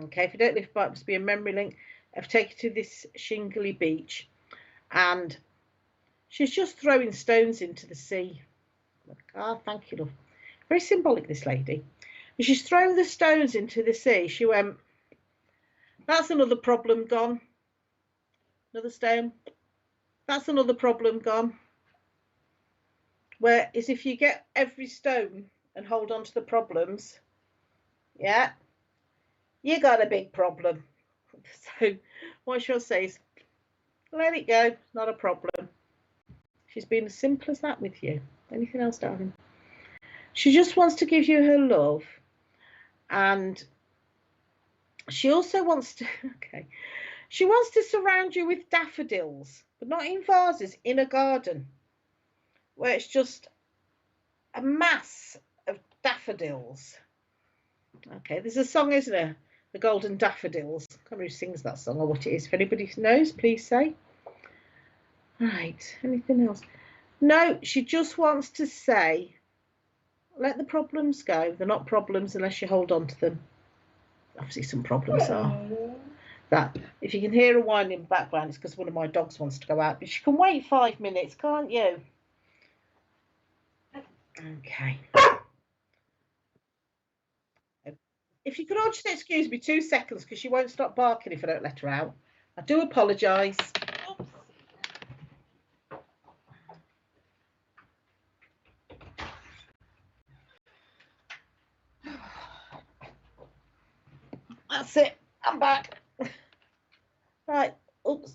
Okay, if you don't live by, it must be a memory link. I've taken to this shingly beach, and she's just throwing stones into the sea. Ah, thank you, love. Very symbolic, this lady. And she's throwing the stones into the sea. She went, that's another problem gone. Another stone. That's another problem gone. Whereas if you get every stone and hold on to the problems, yeah, you got a big problem. So what she'll say is, let it go, not a problem. She's been as simple as that with you. Anything else, darling? She just wants to give you her love, and she also wants to, okay, she wants to surround you with daffodils, but not in vases, in a garden, where it's just a mass of daffodils. Okay, there's a song, isn't there? The Golden Daffodils. I can't remember who sings that song or what it is. If anybody knows, please say. Right, anything else? No, she just wants to say, let the problems go. They're not problems unless you hold on to them. Obviously, some problems are. That if you can hear a whine in the background, it's because one of my dogs wants to go out. But you can wait 5 minutes, can't you? Okay. If you could all just excuse me 2 seconds, because she won't stop barking if I don't let her out. I do apologise. That's it. I'm back. Right. Oops.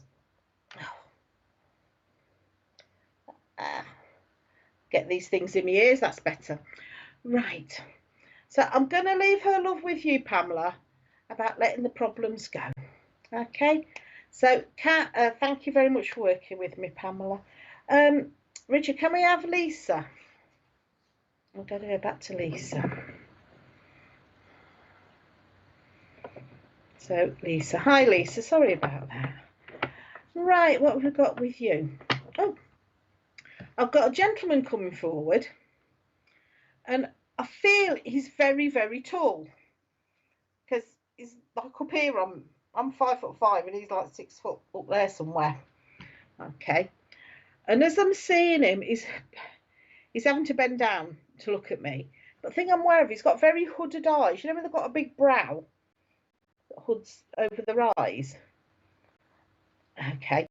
Get these things in my ears. That's better. Right. So I'm going to leave her love with you, Pamela, about letting the problems go. Okay. So, thank you very much for working with me, Pamela. Richard, can we have Lisa? I'm going to go back to Lisa. So, Lisa. Hi, Lisa. Sorry about that. Right, what have we got with you? Oh, I've got a gentleman coming forward, and I feel he's very, very tall, because he's like up here on I'm 5'5" and he's like 6 foot up there somewhere. Okay. And as I'm seeing him, he's having to bend down to look at me. But the thing I'm aware of, he's got very hooded eyes. You know when they've got a big brow that hoods over their eyes? Okay.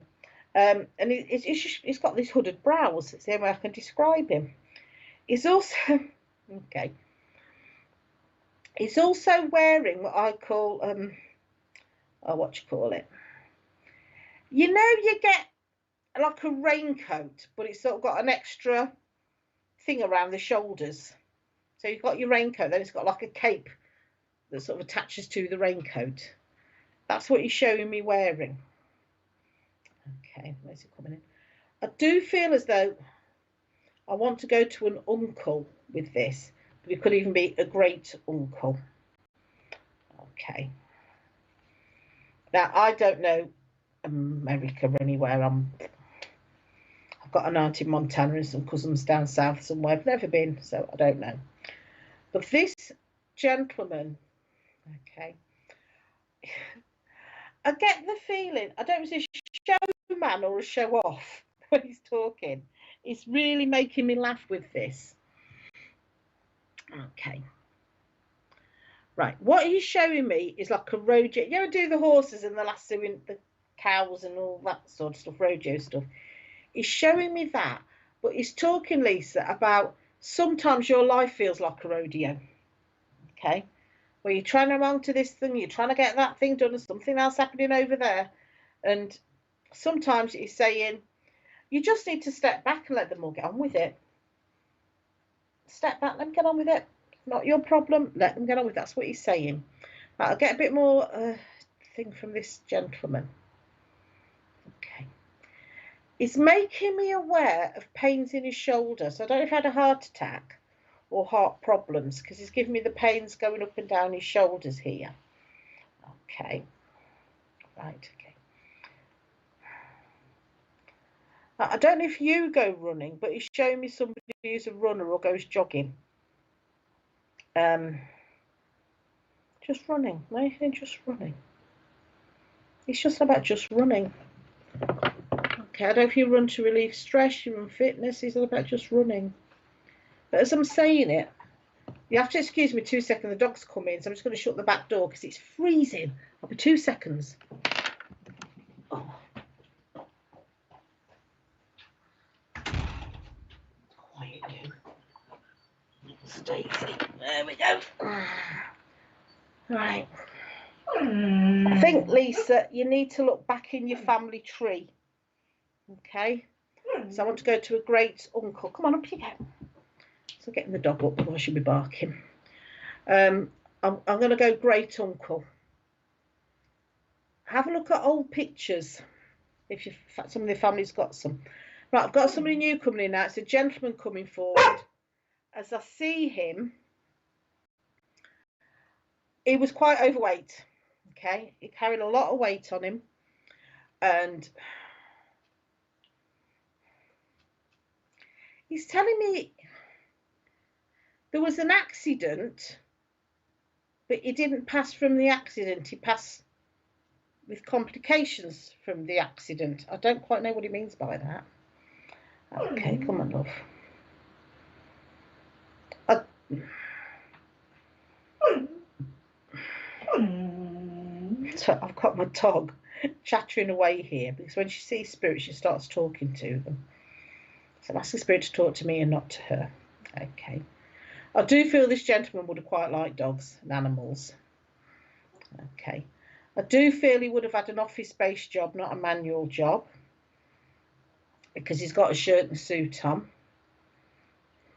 And he's got these hooded brows. It's the only way I can describe him. He's also, okay. He's also wearing what I call, what you call it? You know, you get like a raincoat, but it's sort of got an extra thing around the shoulders. So you've got your raincoat, then it's got like a cape that sort of attaches to the raincoat. That's what he's showing me wearing. Okay, where's it coming in? I do feel as though I want to go to an uncle with this, but it could even be a great uncle. Okay. Now, I don't know America anywhere. I've got an aunt in Montana and some cousins down south somewhere. I've never been, so I don't know. But this gentleman, okay, I get the feeling, I don't know if it's a showman or a show off when he's talking. It's really making me laugh with this. Okay. Right, what he's showing me is like a rodeo. You ever do the horses and the lassoing the cows and all that sort of stuff, rodeo stuff? He's showing me that, but he's talking, Lisa, about sometimes your life feels like a rodeo. Okay, where you're trying to run to this thing, you're trying to get that thing done, and something else happening over there. And sometimes he's saying, you just need to step back and let them all get on with it. Step back, let them get on with it. Not your problem, let them get on with it. That's what he's saying. Right, I'll get a bit more thing from this gentleman. Okay. He's making me aware of pains in his shoulder. So I don't know if he had a heart attack or heart problems, because he's giving me the pains going up and down his shoulders here. Okay. Right, okay. Now, I don't know if you go running, but he's showing me somebody who's a runner or goes jogging. Just running. Anything, just running. It's just about just running. Okay, I don't know if you run to relieve stress, you run fitness, it's all about just running. But as I'm saying it, you have to excuse me 2 seconds, the dog's come in, so I'm just going to shut the back door because it's freezing. I'll be 2 seconds. Oh. Quiet you. Stacy. There we go. Right. I think, Lisa, you need to look back in your family tree. Okay? So I want to go to a great uncle. Come on, up you go. So getting the dog up, otherwise she'll be barking. I'm going to go great uncle. Have a look at old pictures. If some of the family's got some. Right, I've got somebody new coming in now. It's a gentleman coming forward. As I see him, he was quite overweight. Okay, he carried a lot of weight on him, and he's telling me there was an accident, but he didn't pass from the accident. He passed with complications from the accident. I don't quite know what he means by that. Okay, come on, love. So I've got my dog chattering away here because when she sees spirits, she starts talking to them. So I'm asking spirit to talk to me and not to her. Okay. I do feel this gentleman would have quite liked dogs and animals. Okay. I do feel he would have had an office-based job, not a manual job, because he's got a shirt and suit on.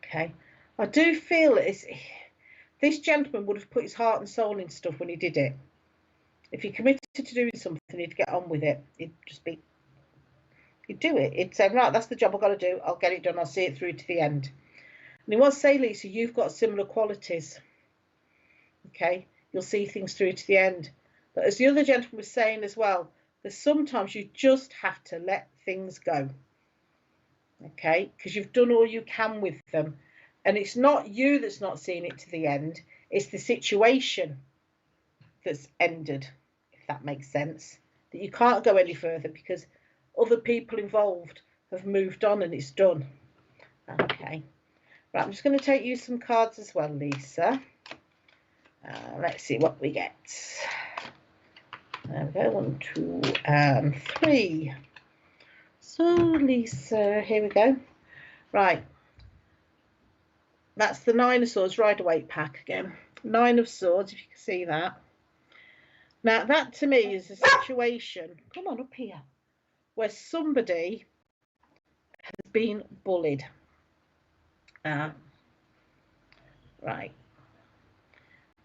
Okay. I do feel this gentleman would have put his heart and soul in stuff when he did it. If he committed to doing something, he'd get on with it. He'd do it. He'd say, right, that's the job I've got to do. I'll get it done. I'll see it through to the end. And he was say, Lisa, you've got similar qualities. Okay, you'll see things through to the end. But as the other gentleman was saying as well, there's sometimes you just have to let things go. Okay, because you've done all you can with them. And it's not you that's not seeing it to the end. It's the situation that's ended, if if that makes sense, that you can't go any further because other people involved have moved on and it's done. Okay, right, I'm just going to take you some cards as well, Lisa. Let's see what we get. There we go, 1, 2, and 3. So, Lisa, here we go. Right, that's the 9 of Swords, Rider-Waite pack again. 9 of Swords, if you can see that. Now, that to me is a situation, come on up here, where somebody has been bullied. Right.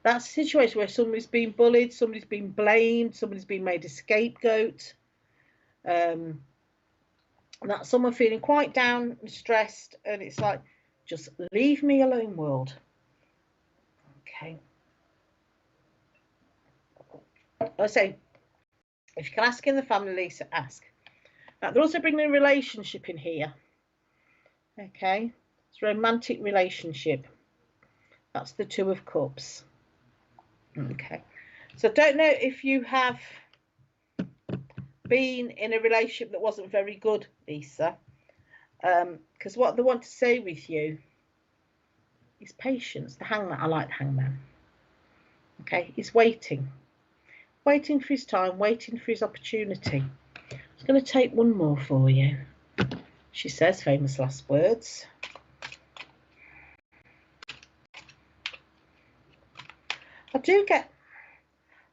That's a situation where somebody's been bullied, somebody's been blamed, somebody's been made a scapegoat. That's someone feeling quite down and stressed, and it's like, just leave me alone, world. Okay. I say, if you can ask in the family, Lisa, ask. Now, they're also bringing a relationship in here. Okay. It's a romantic relationship. That's the 2 of Cups. Okay. So I don't know if you have been in a relationship that wasn't very good, Lisa. Because what they want to say with you is patience. The Hangman, I like the Hangman. Okay, he's waiting for his time, waiting for his opportunity. I'm going to take one more for you. She says, famous last words. I do get,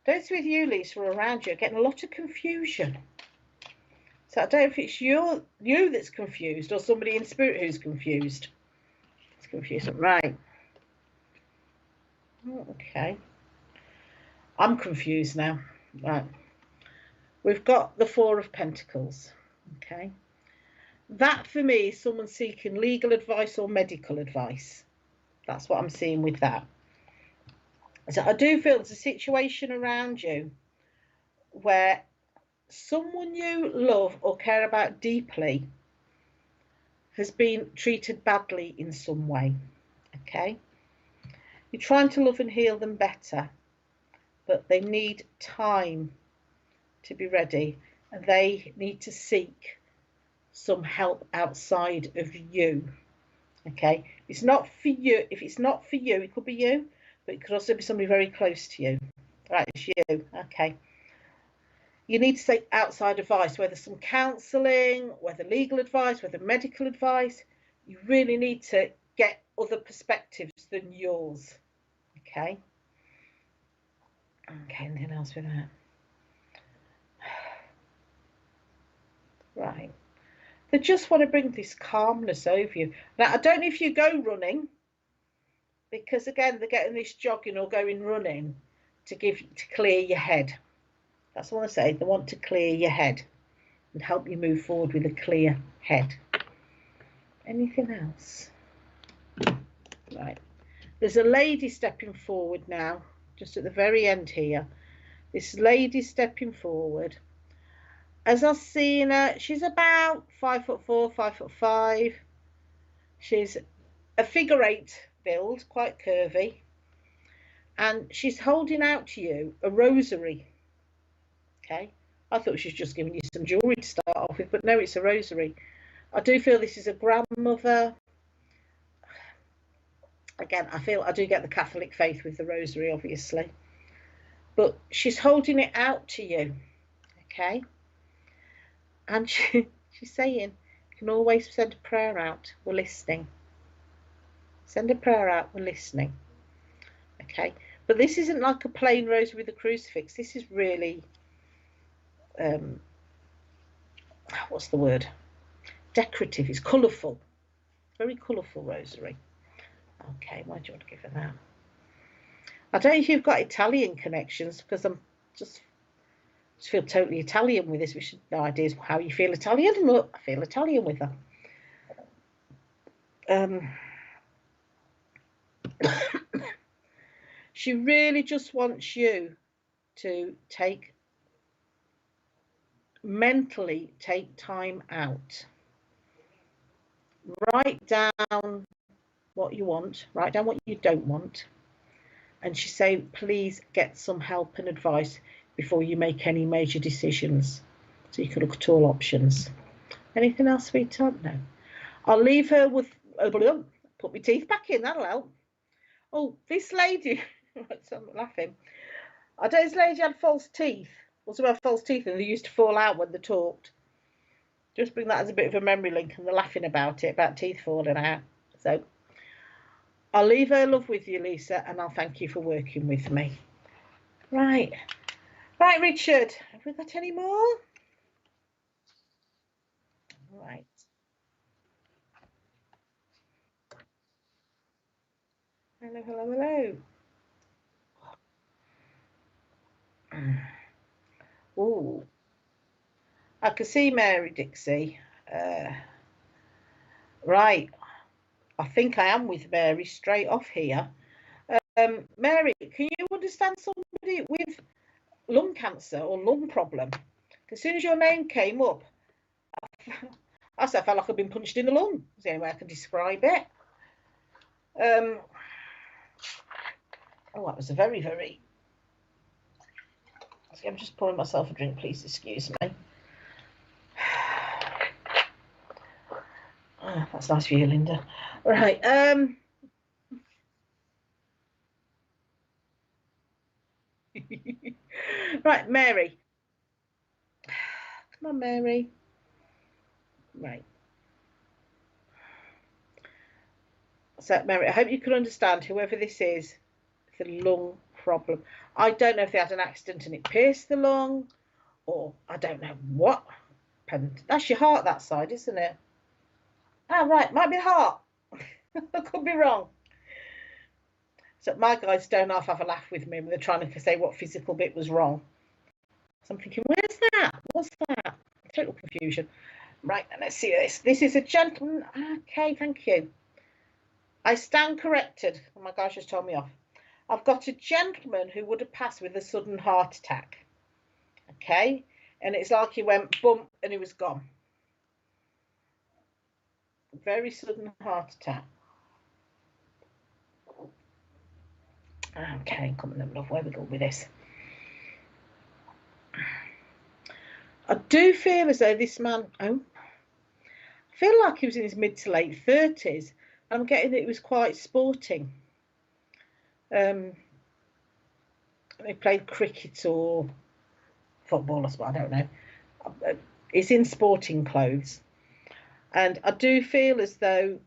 don't see with you, Lisa, or around you, getting a lot of confusion. So I don't know if it's you that's confused or somebody in spirit who's confused. It's confusing, right? Okay. I'm confused now. Right. We've got the 4 of Pentacles. Okay. That for me is someone seeking legal advice or medical advice. That's what I'm seeing with that. So I do feel there's a situation around you where someone you love or care about deeply has been treated badly in some way. Okay. You're trying to love and heal them better, but they need time to be ready, and they need to seek some help outside of you. Okay. It's not for you. If it's not for you, it could be you, but it could also be somebody very close to you. Right, it's you. Okay. You need to seek outside advice, whether some counselling, whether legal advice, whether medical advice. You really need to get other perspectives than yours. Okay. Okay, anything else with that? Right. They just want to bring this calmness over you. Now, I don't know if you go running, because again, they're getting this jogging or going running to clear your head. That's what I say. They want to clear your head and help you move forward with a clear head. Anything else? Right. There's a lady stepping forward now, just at the very end here. This lady stepping forward. As I've seen her, she's about 5'4", 5'5". She's a figure 8 build, quite curvy. And she's holding out to you a rosary. Okay. I thought she was just giving you some jewellery to start off with, but no, it's a rosary. I do feel this is a grandmother. Again, I do get the Catholic faith with the rosary, obviously. But she's holding it out to you. Okay. And she's saying, you can always send a prayer out. We're listening. Send a prayer out. We're listening. Okay. But this isn't like a plain rosary with a crucifix. This is really, what's the word? Decorative. It's colourful. Very colourful rosary. Okay. Why do you want to give her that? I don't know if you've got Italian connections, because I'm just feel totally Italian with this, which is no idea how you feel Italian. Look, I feel Italian with her. She really just wants you to mentally take time out. Write down what you want, write down what you don't want. And she say, please get some help and advice. before you make any major decisions. So you can look at all options. Anything else, sweetheart? No. I'll leave her with, put my teeth back in, that'll help. Oh, this lady, I'm laughing. I don't know, this lady had false teeth. Also had false teeth and they used to fall out when they talked. Just bring that as a bit of a memory link, and they're laughing about it, about teeth falling out. So I'll leave her love with you, Lisa, and I'll thank you for working with me. Right. Right, Richard. Have we got any more? Right. Hello, hello, hello. Oh, I can see Mary Dixie. Right. I think I am with Mary straight off here. Mary, can you understand somebody with lung cancer or lung problem? As soon as your name came up, I felt like I'd been punched in the lung. Is the only way I can describe it. Oh, that was a very, very... I'm just pouring myself a drink, please excuse me. Oh, that's nice for you, Linda. Right, right, Mary. Come on, Mary. Right. So, Mary, I hope you can understand, whoever this is, the lung problem. I don't know if they had an accident and it pierced the lung, or I don't know what. That's your heart, that side, isn't it? Ah, right, might be heart. I could be wrong. So my guys don't half have a laugh with me when they're trying to say what physical bit was wrong. So I'm thinking, where's that? What's that? Total confusion. Right, and let's see this. This is a gentleman. Okay, thank you. I stand corrected. Oh, my gosh, just told me off. I've got a gentleman who would have passed with a sudden heart attack. Okay, and it's like he went bump and he was gone. Very sudden heart attack. Okay, come on, love. Where we go with this? I do feel as though this man. Oh, I feel like he was in his mid to late 30s. I'm getting that he was quite sporting. He played cricket or football, I don't know. He's in sporting clothes, and I do feel as though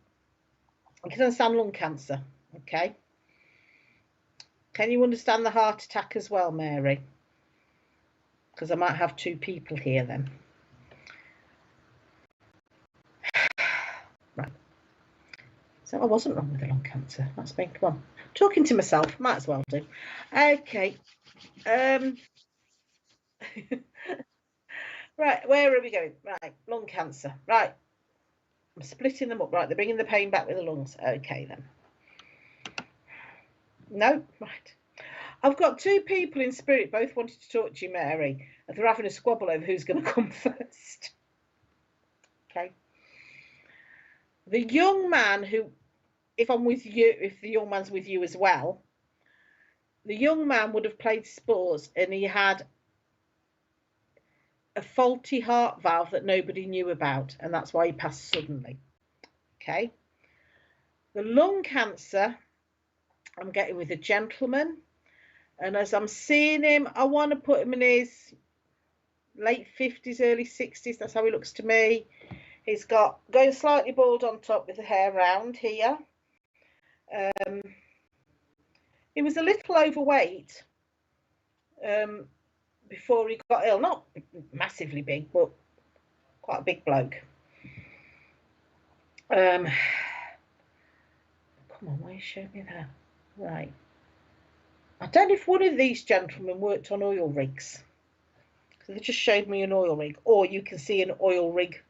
I can understand lung cancer. Okay, can you understand the heart attack as well, Mary? Because I might have two people here then. Right. So I wasn't wrong with the lung cancer. That's me. Come on, talking to myself. Might as well do. Okay. Right, where are we going? Right, lung cancer. Right, I'm splitting them up. Right, they're bringing the pain back with the lungs. Okay, then. No, right. I've got two people in spirit, both wanted to talk to you, Mary, and they're having a squabble over who's going to come first. Okay. The young man who, if I'm with you, if the young man's with you as well, the young man would have played sports and he had a faulty heart valve that nobody knew about, and that's why he passed suddenly. Okay. The lung cancer, I'm getting with a gentleman, and as I'm seeing him, I want to put him in his late 50s, early 60s. That's how he looks to me. He's got going slightly bald on top with the hair round here. He was a little overweight before he got ill. Not massively big, but quite a big bloke. Come on, why you showing me that? Right. I don't know if one of these gentlemen worked on oil rigs. So they just showed me an oil rig, or you can see an oil rig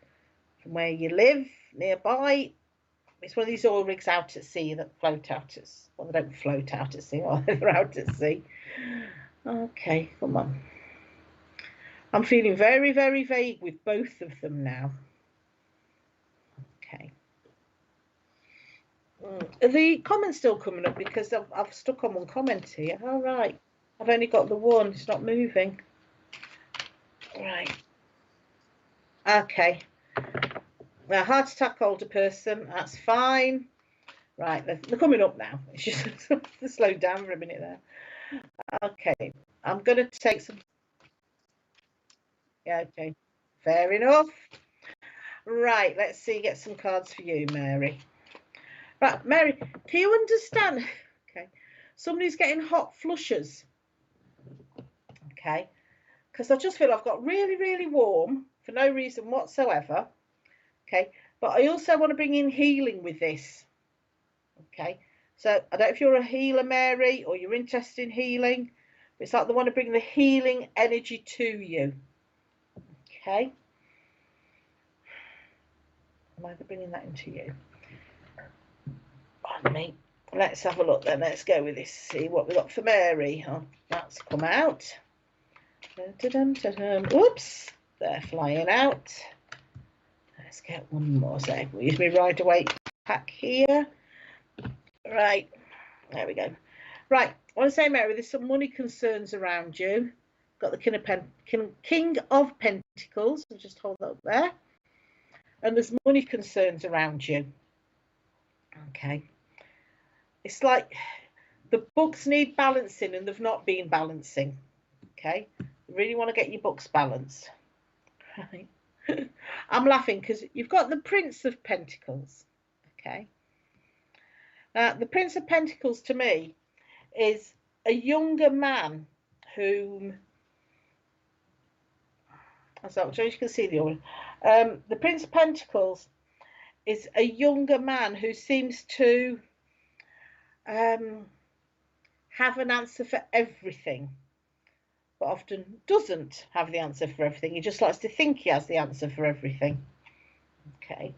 from where you live nearby. It's one of these oil rigs out at sea that float out at sea. Well, they don't float out at sea, they're out at sea. Okay, come on. I'm feeling very, very vague with both of them now. Okay. Are the comments still coming up? Because I've stuck on one comment here. All right. I've only got the one. It's not moving. Right. Okay. Now, heart attack, older person, that's fine. Right, they're coming up now. It's just slow down for a minute there. Okay, I'm going to take some. Yeah, okay. Fair enough. Right, let's see, get some cards for you, Mary. Right, Mary, do you understand? Okay, somebody's getting hot flushes. Okay, because I just feel I've got really, really warm for no reason whatsoever. Okay, but I also want to bring in healing with this. Okay, so I don't know if you're a healer, Mary, or you're interested in healing, but it's like they want to bring the healing energy to you. Okay, am I bringing that into you? Pardon me. Let's have a look then. Let's go with this. See what we got for Mary. Oh, that's come out. Dun, dun, dun, dun. Oops, they're flying out. Let's get one more. So we'll use my Rider-Waite pack here. Right, there we go. Right, I want to say, Mary, there's some money concerns around you. Got the King of Pentacles. I'll just hold that up there. And there's money concerns around you. Okay. It's like the books need balancing and they've not been balancing. Okay. You really want to get your books balanced. Right. I'm laughing because you've got the Prince of Pentacles. Okay. Now, the Prince of Pentacles to me is a younger man whom, so you can see the other one. The Prince of Pentacles is a younger man who seems to have an answer for everything, but often doesn't have the answer for everything. He just likes to think he has the answer for everything. Okay.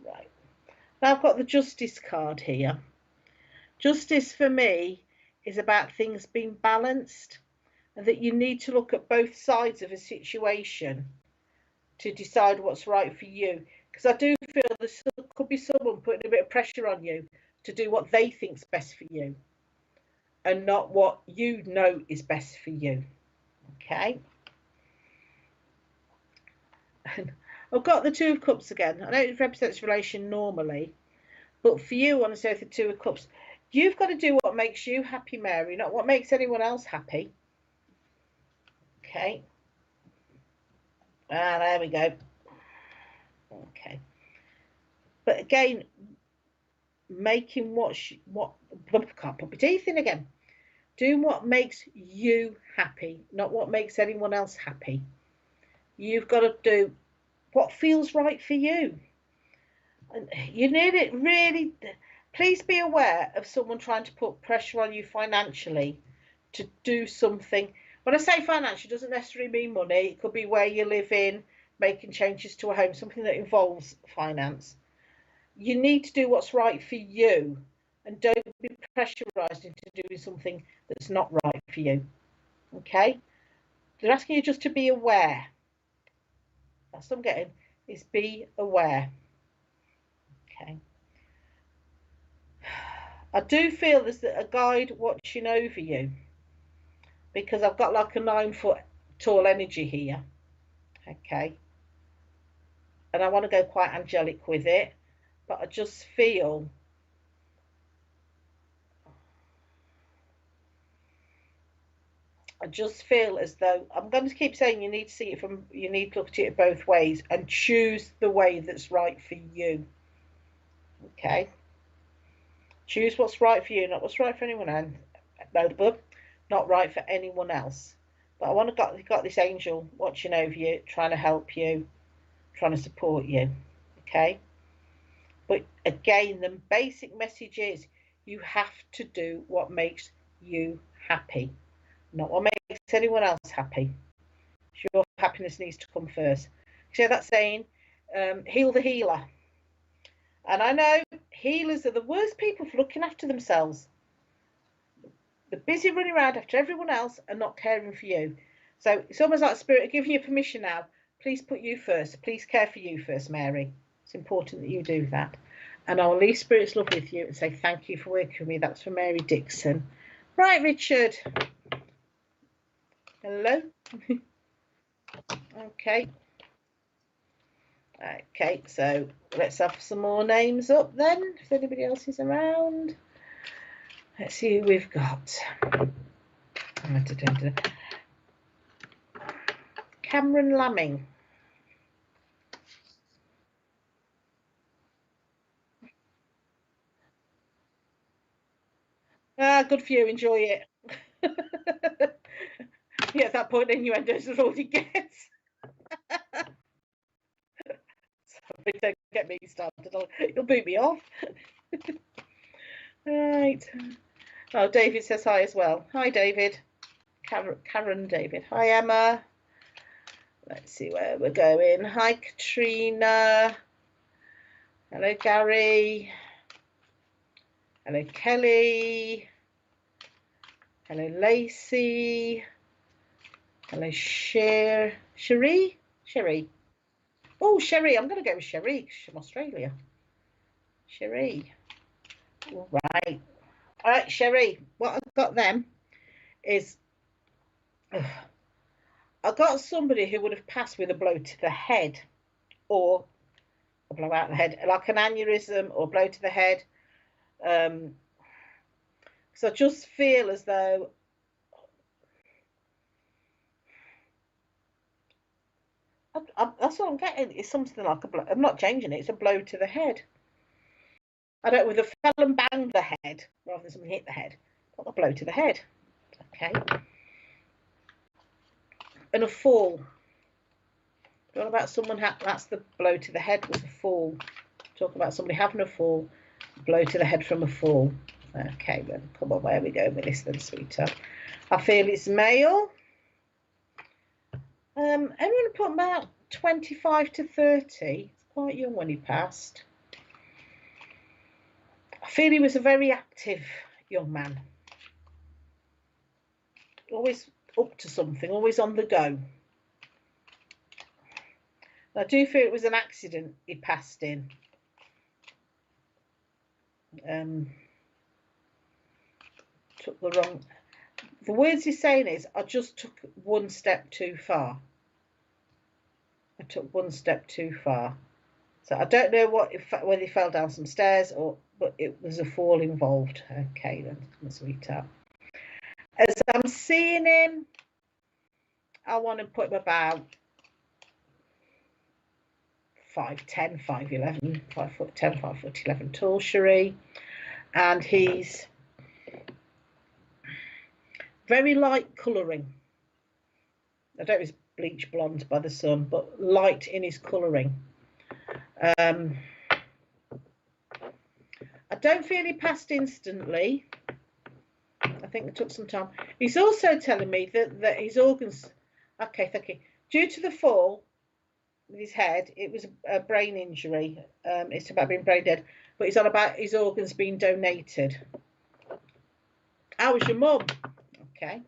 Right. Now I've got the Justice card here. Justice for me is about things being balanced, and that you need to look at both sides of a situation to decide what's right for you. Because I do feel there could be someone putting a bit of pressure on you to do what they think's best for you and not what you know is best for you. Okay. And I've got the Two of Cups again. I know it represents relation normally, but for you, I want to say the Two of Cups, you've got to do what makes you happy, Mary, not what makes anyone else happy. Okay. Ah, there we go. Okay. But again, making what I can't put my teeth in again. Do what makes you happy, not what makes anyone else happy. You've got to do what feels right for you. And you need it really. Please be aware of someone trying to put pressure on you financially to do something. When I say financial, it doesn't necessarily mean money. It could be where you live in, making changes to a home, something that involves finance. You need to do what's right for you and don't be pressurized into doing something that's not right for you. Okay? They're asking you just to be aware. That's what I'm getting, is be aware. Okay. I do feel there's a guide watching over you because I've got like a 9-foot tall energy here. Okay. And I want to go quite angelic with it, but I just feel as though I'm going to keep saying you need to see it from, you need to look at it both ways and choose the way that's right for you. Okay. Choose what's right for you, not what's right for anyone else. Not right for anyone else. But I want to got this angel watching over you, trying to help you, trying to support you. Okay. But again, the basic message is you have to do what makes you happy, not what makes anyone else happy. Your happiness needs to come first. So that's saying, heal the healer. And I know healers are the worst people for looking after themselves. They're busy running around after everyone else and not caring for you. So it's almost like Spirit giving you permission now. Please put you first. Please care for you first, Mary. It's important that you do that. And I will leave Spirit's love with you and say thank you for working with me. That's for Mary Dixon. Right, Richard. Hello. Okay. Okay, so let's have some more names up then, if anybody else is around. Let's see who we've got. Cameron Lamming. Ah, good for you, enjoy it. Yeah, at that point, innuendos are all you get. Sorry, don't get me started. You'll boot me off. Right. Oh, David says hi as well. Hi, David. Karen David. Hi, Emma. Let's see where we're going. Hi, Katrina. Hello, Gary. Hello, Kelly. Hello, Lacey. Hello, Sherry. Oh, Sherry. I'm going to go with Sherry. She's from Australia. Sherry. All right. All right, Sherry. What I've got then is I got somebody who would have passed with a blow to the head or a blow out the head, like an aneurysm or blow to the head. So I just feel as though that's what I'm getting. It's something like a blow. I'm not changing it. It's a blow to the head. I don't. With a fell and banged the head rather than something hit the head. Not a blow to the head. Okay. And a fall. Talk about someone. That's the blow to the head was a fall. Talk about somebody having a fall. Blow to the head from a fall. Okay, then come on. Where are we going with this then, sweetheart? I feel it's male. Everyone put about 25 to 30. It's quite young when he passed. I feel he was a very active young man. Always up to something, always on the go. I do feel it was an accident he passed in. Took the wrong... The words he's saying is, I just took one step too far. I took one step too far. So I don't know whether he fell down some stairs but it was a fall involved. Okay, then, sweetheart. As I'm seeing him, I want to put him about 5'10", 5'11", 5'10", 5'11" tall, Cherie. And he's very light colouring. I don't know if it's bleach blonde by the sun, but light in his colouring. I don't feel he passed instantly. I think it took some time. He's also telling me that his organs... Okay, thank you. Due to the fall with his head, it was a brain injury. It's about being brain dead. But he's on about his organs being donated. How was your mum? Okay.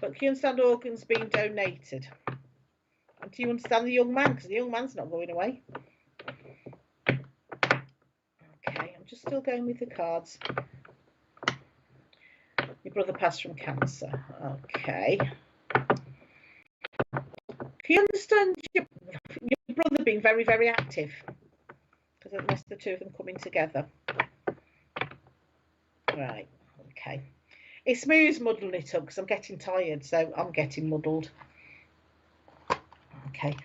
But can you understand organs being donated? And do you understand the young man? Because the young man's not going away. Okay, I'm just still going with the cards. Your brother passed from cancer. Okay. Can you understand your brother being very, very active? Because unless the two of them coming together. Right, okay. It's smooth muddling it up because I'm getting tired, so I'm getting muddled. Okay.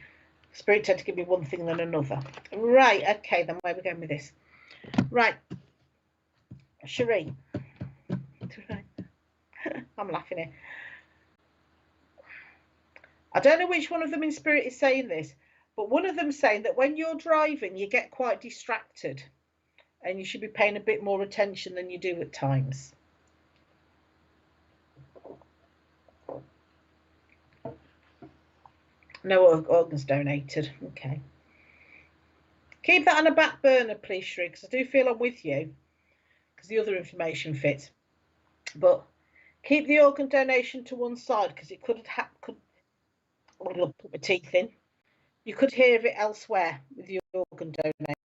Spirit tend to give me one thing then another. Right, okay, then where are we going with this? Right. Cherie. I'm laughing here. I don't know which one of them in spirit is saying this, but one of them saying that when you're driving, you get quite distracted and you should be paying a bit more attention than you do at times. No organs donated. Okay. Keep that on a back burner, please, Shri, because I do feel I'm with you, because the other information fits. But keep the organ donation to one side, because it could put my teeth in. You could hear of it elsewhere with your organ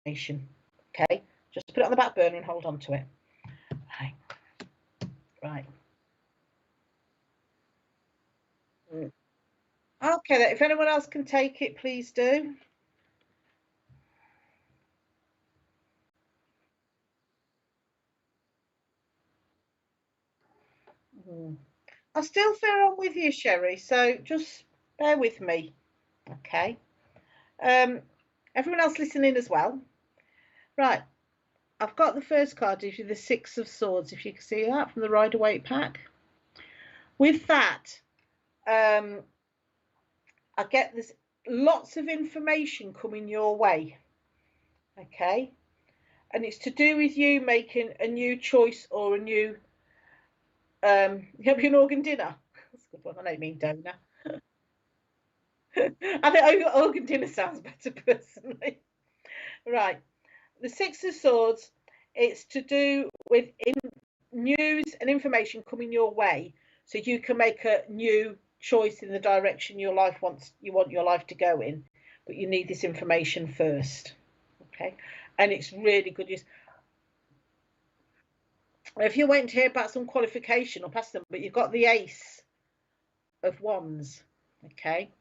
donation. Okay, just put it on the back burner and hold on to it. Right. Okay, then, if anyone else can take it, please do. I still feel on with you, Sherry, so just bear with me. Okay. Everyone else listening as well. Right. I've got the first card, if you're the Six of Swords, if you can see that from the Rider-Waite pack. With that, I get there's lots of information coming your way. Okay. And it's to do with you making a new choice or a new have you an organ dinner? That's a good one. I don't mean donor. I think organ dinner sounds better personally. Right. The Six of Swords, it's to do with news and information coming your way so you can make a new choice in the direction you want your life to go in, but you need this information first. Okay. And it's really good news. If you're waiting to hear about some qualification or pass them, but you've got the Ace of Wands. Okay.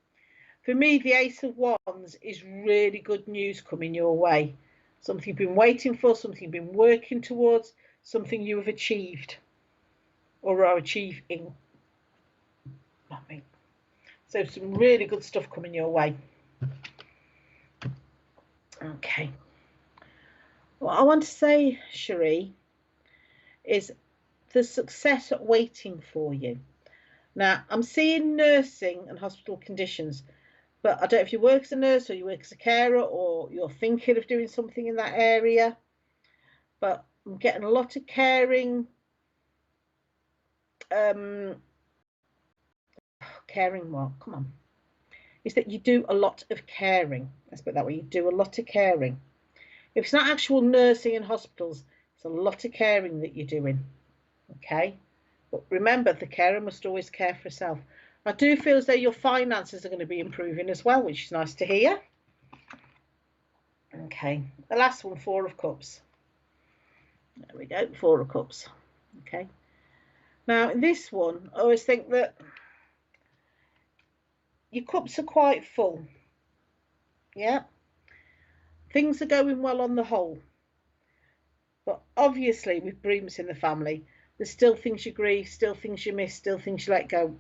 For me, the Ace of Wands is really good news coming your way. Something you've been waiting for, something you've been working towards, something you have achieved or are achieving. So some really good stuff coming your way. Okay. What I want to say, Cherie, is the success waiting for you. Now, I'm seeing nursing and hospital conditions, but I don't know if you work as a nurse or you work as a carer or you're thinking of doing something in that area, but I'm getting a lot of caring, caring what? Come on. Is that you do a lot of caring. Let's put it that way. You do a lot of caring. If it's not actual nursing in hospitals, it's a lot of caring that you're doing. Okay? But remember, the carer must always care for herself. I do feel as though your finances are going to be improving as well, which is nice to hear. Okay, the last one, Four of Cups. There we go, Four of Cups. Okay. Now, in this one, I always think that your cups are quite full. Yeah. Things are going well on the whole. But obviously, with bereavements in the family, there's still things you grieve, still things you miss, still things you let go.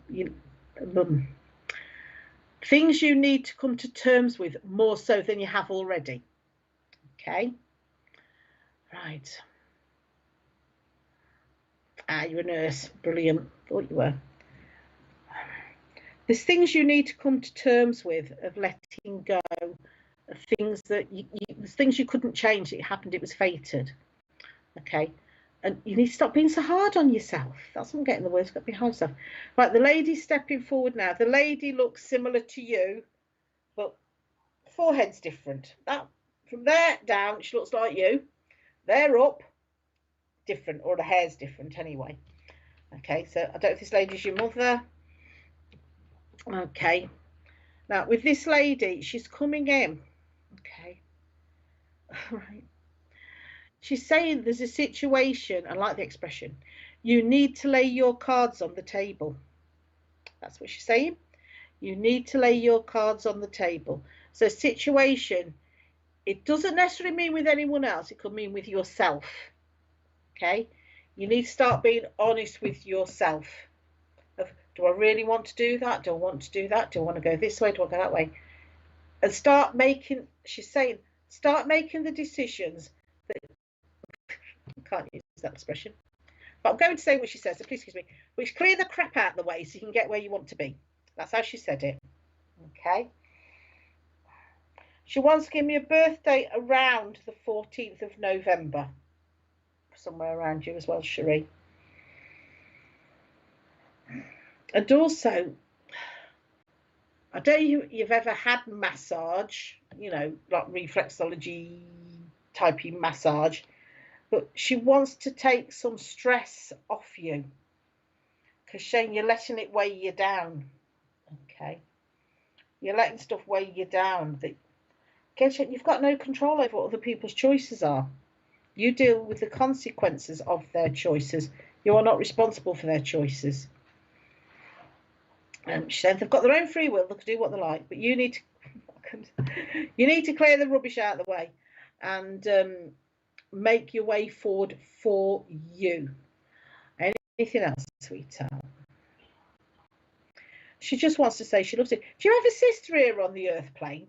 Things you need to come to terms with more so than you have already. Okay. Right. You're a nurse. Brilliant. Thought you were. There's things you need to come to terms with of letting go, of things that there's things you couldn't change. It happened. It was fated. Okay. And you need to stop being so hard on yourself. That's what I'm getting the words. Got behind yourself. Right. The lady's stepping forward now. The lady looks similar to you, but forehead's different. That from there down, she looks like you. There up, different, or the hair's different anyway. Okay, so I don't know if this lady's your mother. Okay, now with this lady, she's coming in. Okay, all right. She's saying there's a situation, I like the expression, you need to lay your cards on the table. That's what she's saying. You need to lay your cards on the table. So situation, it doesn't necessarily mean with anyone else. It could mean with yourself. Okay, you need to start being honest with yourself. Of, do I really want to do that? Do I want to do that? Do I want to go this way? Do I go that way? And start making, she's saying, start making the decisions that, I can't use that expression, but I'm going to say what she says, so please excuse me, which clear the crap out of the way so you can get where you want to be. That's how she said it. Okay. She wants to give me a birthday around the 14th of November. Somewhere around you as well, Cherie. And also, I don't know if you've ever had massage, you know, like reflexology type massage, but she wants to take some stress off you because Shane, you're letting it weigh you down. Okay, you're letting stuff weigh you down. That you've got no control over what other people's choices are. You deal with the consequences of their choices. You are not responsible for their choices. She said they've got their own free will, they can do what they like, but you need to clear the rubbish out of the way and make your way forward for you. Anything else, sweetheart? She just wants to say she loves it. Do you have a sister here on the earth plane?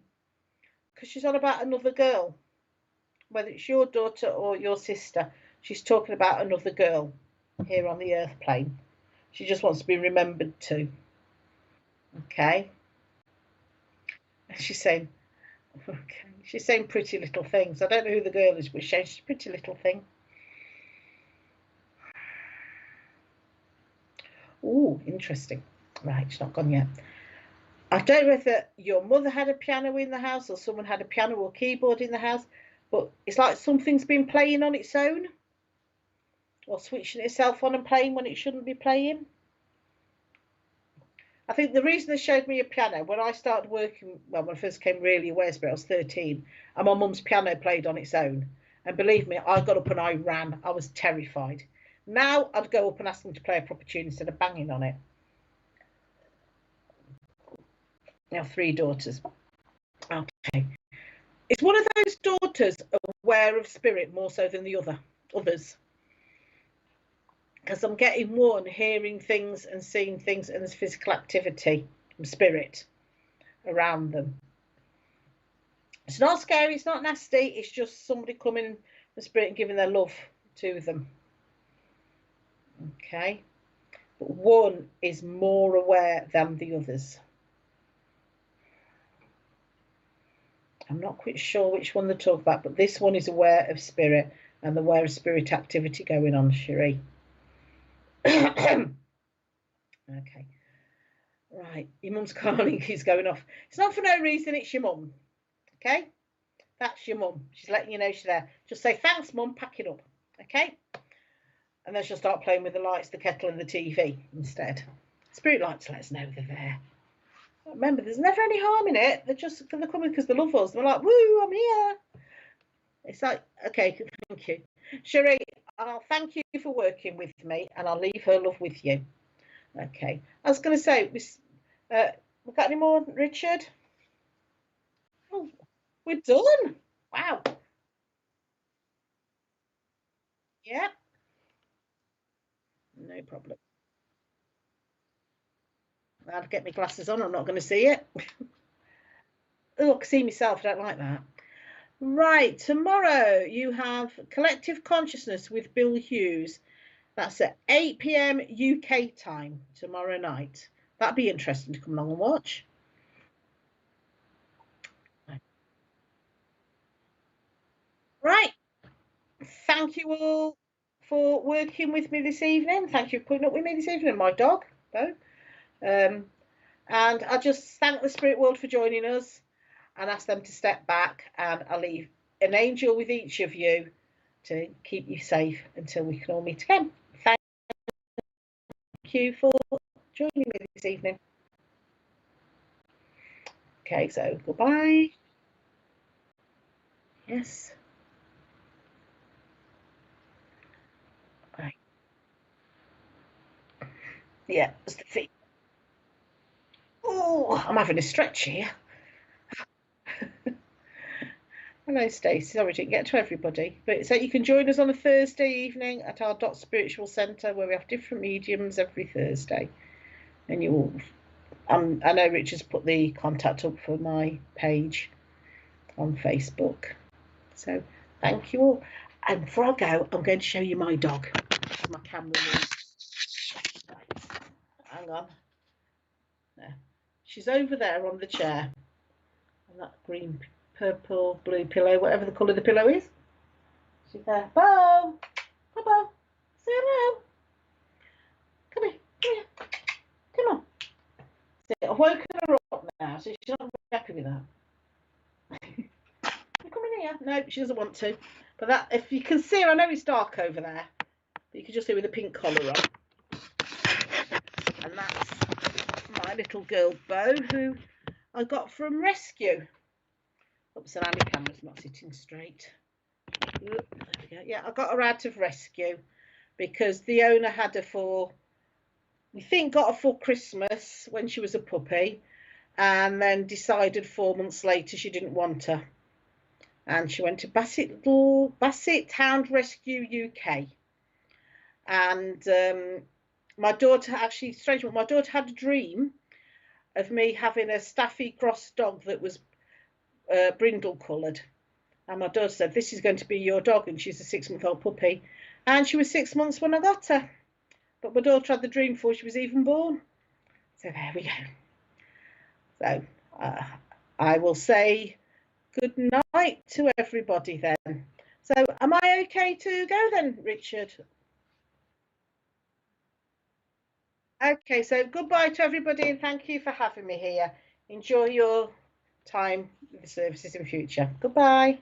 Because she's on about another girl. Whether it's your daughter or your sister, she's talking about another girl here on the earth plane. She just wants to be remembered too. Okay. She's saying, okay. She's saying pretty little things. I don't know who the girl is, but she's a pretty little thing. Oh, interesting. Right, she's not gone yet. I don't know whether your mother had a piano in the house or someone had a piano or keyboard in the house, but it's like something's been playing on its own or switching itself on and playing when it shouldn't be playing. I think the reason they showed me a piano, when I started working, well, when I first came really aware of it, I was 13, and my mum's piano played on its own. And believe me, I got up and I ran. I was terrified. Now I'd go up and ask them to play a proper tune instead of banging on it. Now 3 daughters. Okay. Is one of those daughters aware of spirit more so than the others? Because I'm getting one hearing things and seeing things, and there's physical activity from spirit around them. It's not scary, it's not nasty, it's just somebody coming the spirit and giving their love to them. Okay. But one is more aware than the others. I'm not quite sure which one they talk about, but this one is aware of spirit and aware of spirit activity going on, Cherie. Okay. Right. Your mum's calling is going off. It's not for no reason, it's your mum. Okay? That's your mum. She's letting you know she's there. Just say, thanks, mum, pack it up. Okay? And then she'll start playing with the lights, the kettle, and the TV instead. Spirit likes to let us know they're there. Remember, there's never any harm in it. They're coming because they love us. They're like, woo, I'm here. It's like, okay, thank you. Cherie, I'll thank you for working with me, and I'll leave her love with you. Okay. I was going to say, we got any more, Richard? Oh, we're done. Wow. Yeah. No problem. I'll get my glasses on. I'm not going to see it. Oh, I can see myself. I don't like that. Right. Tomorrow you have Collective Consciousness with Bill Hughes. That's at 8 p.m. UK time tomorrow night. That'd be interesting to come along and watch. Right. Thank you all for working with me this evening. Thank you for putting up with me this evening, my dog, Bo. And I just thank the spirit world for joining us and ask them to step back, and I'll leave an angel with each of you to keep you safe until we can all meet again. Thank you for joining me this evening. Okay, so goodbye. Yes. Right. Yeah, it's the feet. Oh, I'm having a stretch here. Hello, Stacey. Sorry, we didn't get to everybody. But so you can join us on a Thursday evening at our Spiritual Centre, where we have different mediums every Thursday. And you will, I know Richard's put the contact up for my page on Facebook. So thank you all. And before I go, I'm going to show you my dog. My camera moves. Right. Hang on. There. She's over there on the chair. And that green, purple, blue pillow, whatever the colour of the pillow is. She's there. Bo! Bo! Say hello. Come here. Come here. Come on. See, I've woken her up now, so she's not happy with that. You come in here. No, she doesn't want to. But that, if you can see her, I know it's dark over there, but you can just see with the pink collar on. And that's my little girl, Bo, who I got from rescue. Oops, and my camera's not sitting straight. There we go. Yeah, I got her out of rescue because the owner had her for we think got her for Christmas when she was a puppy, and then decided 4 months later she didn't want her. And she went to Bassett Hound Rescue UK. And my daughter, actually, strange, my daughter had a dream of me having a Staffy Cross dog that was brindle coloured. And my daughter said, "This is going to be your dog." And she's a 6-month-old puppy. And she was 6 months when I got her. But my daughter had the dream before she was even born. So there we go. So I will say good night to everybody then. So am I okay to go then, Richard? Okay, so goodbye to everybody and thank you for having me here. Enjoy your time with the services in future. Goodbye.